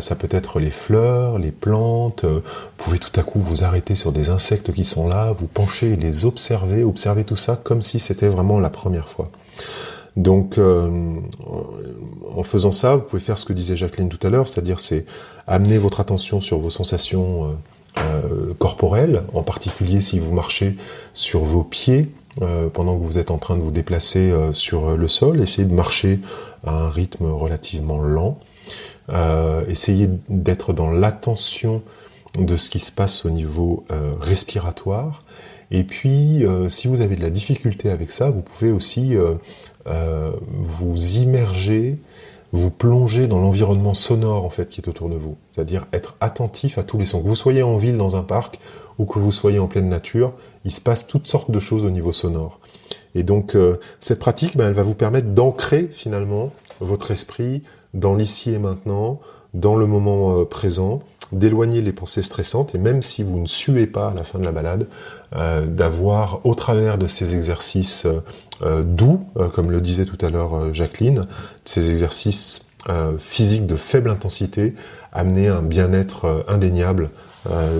ça peut être les fleurs, les plantes, vous pouvez tout à coup vous arrêter sur des insectes qui sont là, vous pencher et les observer tout ça comme si c'était vraiment la première fois. Donc en faisant ça, vous pouvez faire ce que disait Jacqueline tout à l'heure, c'est-à-dire c'est amener votre attention sur vos sensations corporelles, en particulier si vous marchez sur vos pieds, pendant que vous êtes en train de vous déplacer sur le sol, essayez de marcher à un rythme relativement lent. Essayez d'être dans l'attention de ce qui se passe au niveau respiratoire. Et puis, si vous avez de la difficulté avec ça, vous pouvez aussi vous immerger, vous plonger dans l'environnement sonore en fait qui est autour de vous. C'est-à-dire être attentif à tous les sons. Que vous soyez en ville dans un parc ou que vous soyez en pleine nature, il se passe toutes sortes de choses au niveau sonore. Et donc, cette pratique, elle va vous permettre d'ancrer finalement votre esprit dans l'ici et maintenant, dans le moment présent, d'éloigner les pensées stressantes, et même si vous ne suez pas à la fin de la balade, d'avoir au travers de ces exercices doux, comme le disait tout à l'heure Jacqueline, ces exercices physiques de faible intensité, amener un bien-être indéniable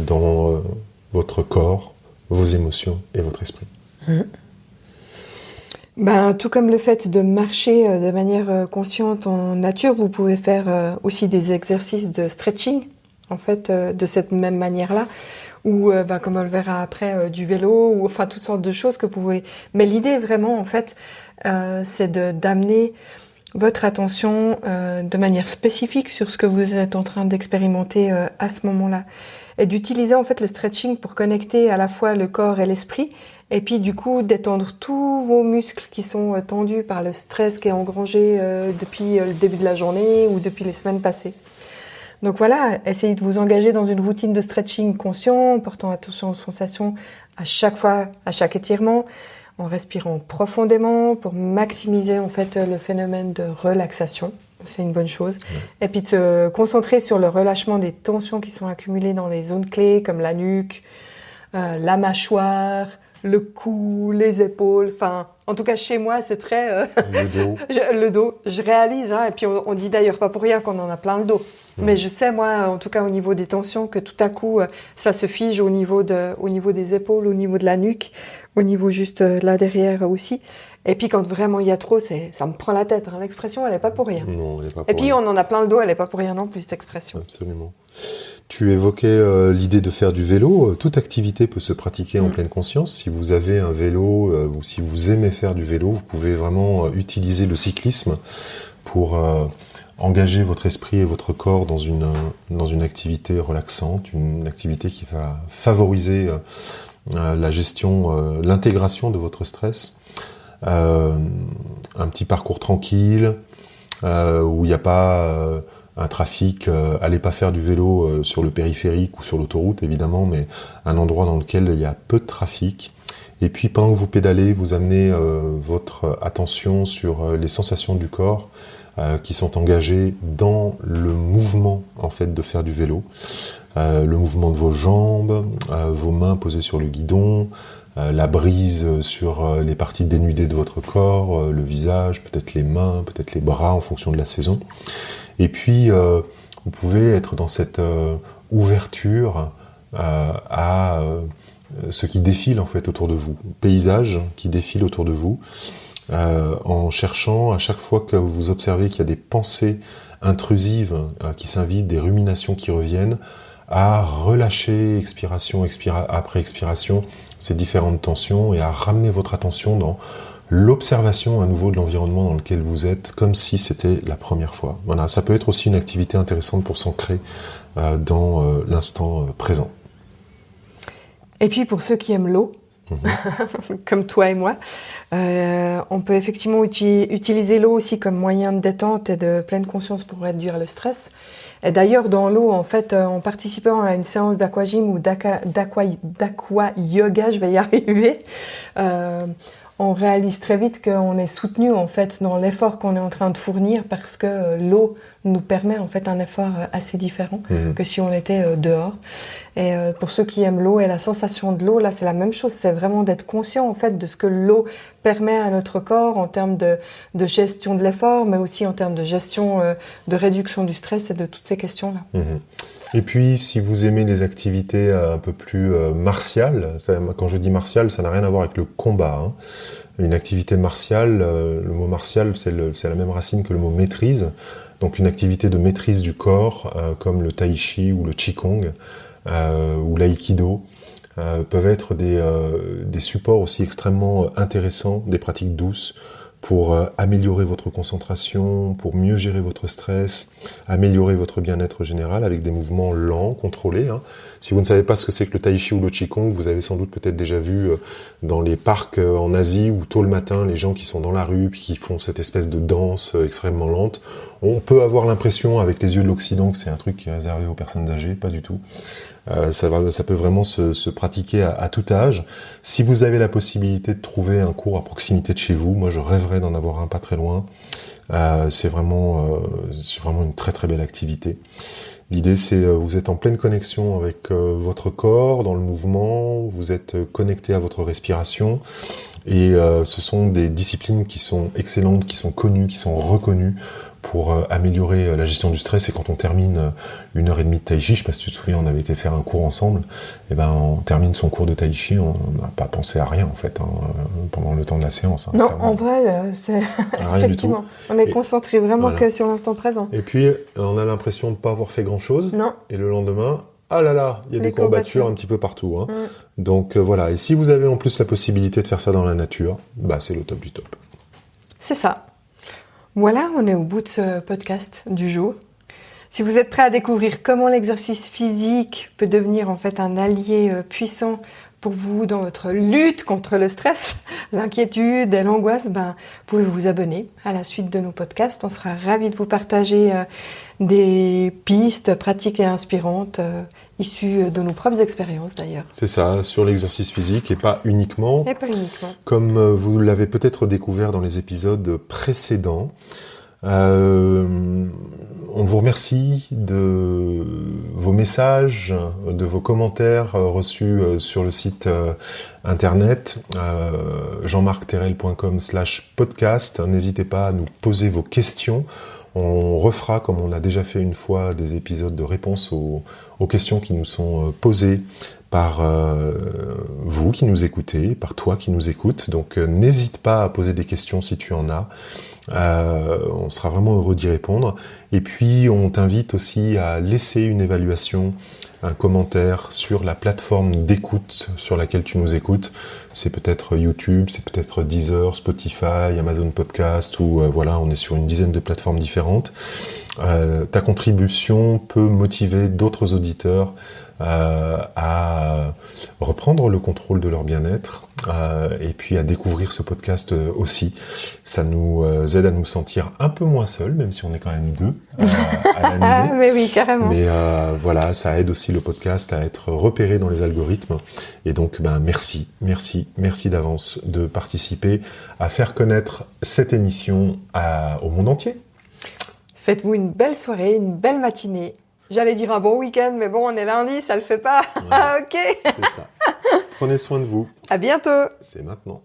dans votre corps, vos émotions et votre esprit. Tout comme le fait de marcher de manière consciente en nature, vous pouvez faire aussi des exercices de stretching, en fait, de cette même manière-là, ou comme on le verra après, du vélo, ou enfin toutes sortes de choses que vous pouvez... Mais l'idée vraiment, en fait, c'est d'amener votre attention de manière spécifique sur ce que vous êtes en train d'expérimenter à ce moment-là. Et d'utiliser en fait le stretching pour connecter à la fois le corps et l'esprit, et puis du coup détendre tous vos muscles qui sont tendus par le stress qui est engrangé depuis le début de la journée ou depuis les semaines passées. Donc voilà, essayez de vous engager dans une routine de stretching conscient, en portant attention aux sensations à chaque fois, à chaque étirement, en respirant profondément pour maximiser en fait le phénomène de relaxation. C'est une bonne chose. Et puis de se concentrer sur le relâchement des tensions qui sont accumulées dans les zones clés, comme la nuque, la mâchoire, le cou, les épaules. Enfin, en tout cas, chez moi, c'est très... Le dos. Le dos, je réalise. Et puis, on dit d'ailleurs pas pour rien qu'on en a plein le dos. Mais je sais, moi, en tout cas, au niveau des tensions, que tout à coup, ça se fige au niveau des épaules, au niveau de la nuque, au niveau juste là derrière aussi. Et puis quand vraiment il y a trop, ça me prend la tête. L'expression, elle n'est pas pour rien. Non, elle n'est pas pour rien. Et puis on en a plein le dos, elle n'est pas pour rien non plus, cette expression. Absolument. Tu évoquais l'idée de faire du vélo. Toute activité peut se pratiquer en pleine conscience. Si vous avez un vélo ou si vous aimez faire du vélo, vous pouvez vraiment utiliser le cyclisme pour engager votre esprit et votre corps dans une activité relaxante, une activité qui va favoriser la gestion, l'intégration de votre stress. Un petit parcours tranquille où il n'y a pas un trafic, allez pas faire du vélo sur le périphérique ou sur l'autoroute évidemment, mais un endroit dans lequel il y a peu de trafic. Et puis pendant que vous pédalez, vous amenez votre attention sur les sensations du corps qui sont engagées dans le mouvement en fait de faire du vélo, le mouvement de vos jambes, vos mains posées sur le guidon, la brise sur les parties dénudées de votre corps, le visage, peut-être les mains, peut-être les bras en fonction de la saison. Et puis, vous pouvez être dans cette ouverture à ce qui défile en fait autour de vous, paysage qui défile autour de vous, en cherchant à chaque fois que vous observez qu'il y a des pensées intrusives qui s'invitent, des ruminations qui reviennent, à relâcher expiration après expiration ces différentes tensions et à ramener votre attention dans l'observation à nouveau de l'environnement dans lequel vous êtes, comme si c'était la première fois. Voilà, ça peut être aussi une activité intéressante pour s'ancrer dans l'instant présent. Et puis pour ceux qui aiment l'eau, comme toi et moi. On peut effectivement utiliser l'eau aussi comme moyen de détente et de pleine conscience pour réduire le stress. Et d'ailleurs, dans l'eau, en fait, en participant à une séance d'aquagym ou d'aqua-yoga, je vais y arriver, on réalise très vite qu'on est soutenu en fait dans l'effort qu'on est en train de fournir parce que l'eau nous permet en fait un effort assez différent que si on était dehors. Et pour ceux qui aiment l'eau et la sensation de l'eau, là c'est la même chose, c'est vraiment d'être conscient en fait de ce que l'eau permet à notre corps en termes de gestion de l'effort, mais aussi en termes de gestion, de réduction du stress et de toutes ces questions-là. Et puis, si vous aimez les activités un peu plus martiales, quand je dis martial, ça n'a rien à voir avec le combat. Hein. Une activité martiale, le mot martial, c'est la même racine que le mot maîtrise. Donc une activité de maîtrise du corps, comme le tai chi ou le qigong ou l'aïkido, peuvent être des supports aussi extrêmement intéressants, des pratiques douces, pour améliorer votre concentration, pour mieux gérer votre stress, améliorer votre bien-être général avec des mouvements lents, contrôlés. Hein. Si vous ne savez pas ce que c'est que le tai chi ou le qigong, vous avez sans doute peut-être déjà vu dans les parcs en Asie où tôt le matin, les gens qui sont dans la rue puis qui font cette espèce de danse extrêmement lente. On peut avoir l'impression avec les yeux de l'Occident que c'est un truc qui est réservé aux personnes âgées, pas du tout. Ça peut vraiment se pratiquer à tout âge. Si vous avez la possibilité de trouver un cours à proximité de chez vous, moi je rêverais d'en avoir un pas très loin. C'est vraiment une très très belle activité. L'idée c'est vous êtes en pleine connexion avec votre corps, dans le mouvement, vous êtes connecté à votre respiration et ce sont des disciplines qui sont excellentes, qui sont connues, qui sont reconnues pour améliorer la gestion du stress. Et quand on termine 1h30 de tai chi, je sais pas si tu te souviens, on avait été faire un cours ensemble, et ben on termine son cours de tai chi, on n'a pas pensé à rien en fait, pendant le temps de la séance. Non, clairement. En vrai, c'est rien effectivement. On est concentré vraiment que sur l'instant présent. Et puis, on a l'impression de ne pas avoir fait grand-chose. Non. Et le lendemain, ah là là, il y a des courbatures un petit peu partout. Hein. Donc voilà, et si vous avez en plus la possibilité de faire ça dans la nature, bah c'est le top du top. C'est ça. Voilà, on est au bout de ce podcast du jour. Si vous êtes prêts à découvrir comment l'exercice physique peut devenir en fait un allié puissant pour vous dans votre lutte contre le stress, l'inquiétude et l'angoisse, vous pouvez vous abonner à la suite de nos podcasts. On sera ravis de vous partager des pistes pratiques et inspirantes issues de nos propres expériences d'ailleurs. C'est ça, sur l'exercice physique et pas uniquement. Et pas uniquement. Comme vous l'avez peut-être découvert dans les épisodes précédents. On vous remercie de vos messages, de vos commentaires reçus sur le site internet jeanmarcterrel.com/podcast. N'hésitez pas à nous poser vos questions. On refera, comme on l'a déjà fait une fois, des épisodes de réponse aux questions qui nous sont posées par vous qui nous écoutez, par toi qui nous écoutes. Donc n'hésite pas à poser des questions si tu en as. On sera vraiment heureux d'y répondre. Et puis on t'invite aussi à laisser une évaluation, un commentaire sur la plateforme d'écoute sur laquelle tu nous écoutes. C'est peut-être YouTube, c'est peut-être Deezer, Spotify, Amazon Podcast, ou voilà, on est sur une dizaine de plateformes différentes. Ta contribution peut motiver d'autres auditeurs à reprendre le contrôle de leur bien-être et puis à découvrir ce podcast aussi. Ça nous aide à nous sentir un peu moins seuls, même si on est quand même deux à l'animer. Mais oui, carrément. Mais voilà, ça aide aussi le podcast à être repéré dans les algorithmes. Et donc, merci d'avance de participer à faire connaître cette émission au monde entier. Faites-vous une belle soirée, une belle matinée. J'allais dire un bon week-end, mais bon, on est lundi, ça le fait pas. Ouais, Ok. C'est ça. Prenez soin de vous. À bientôt. C'est maintenant.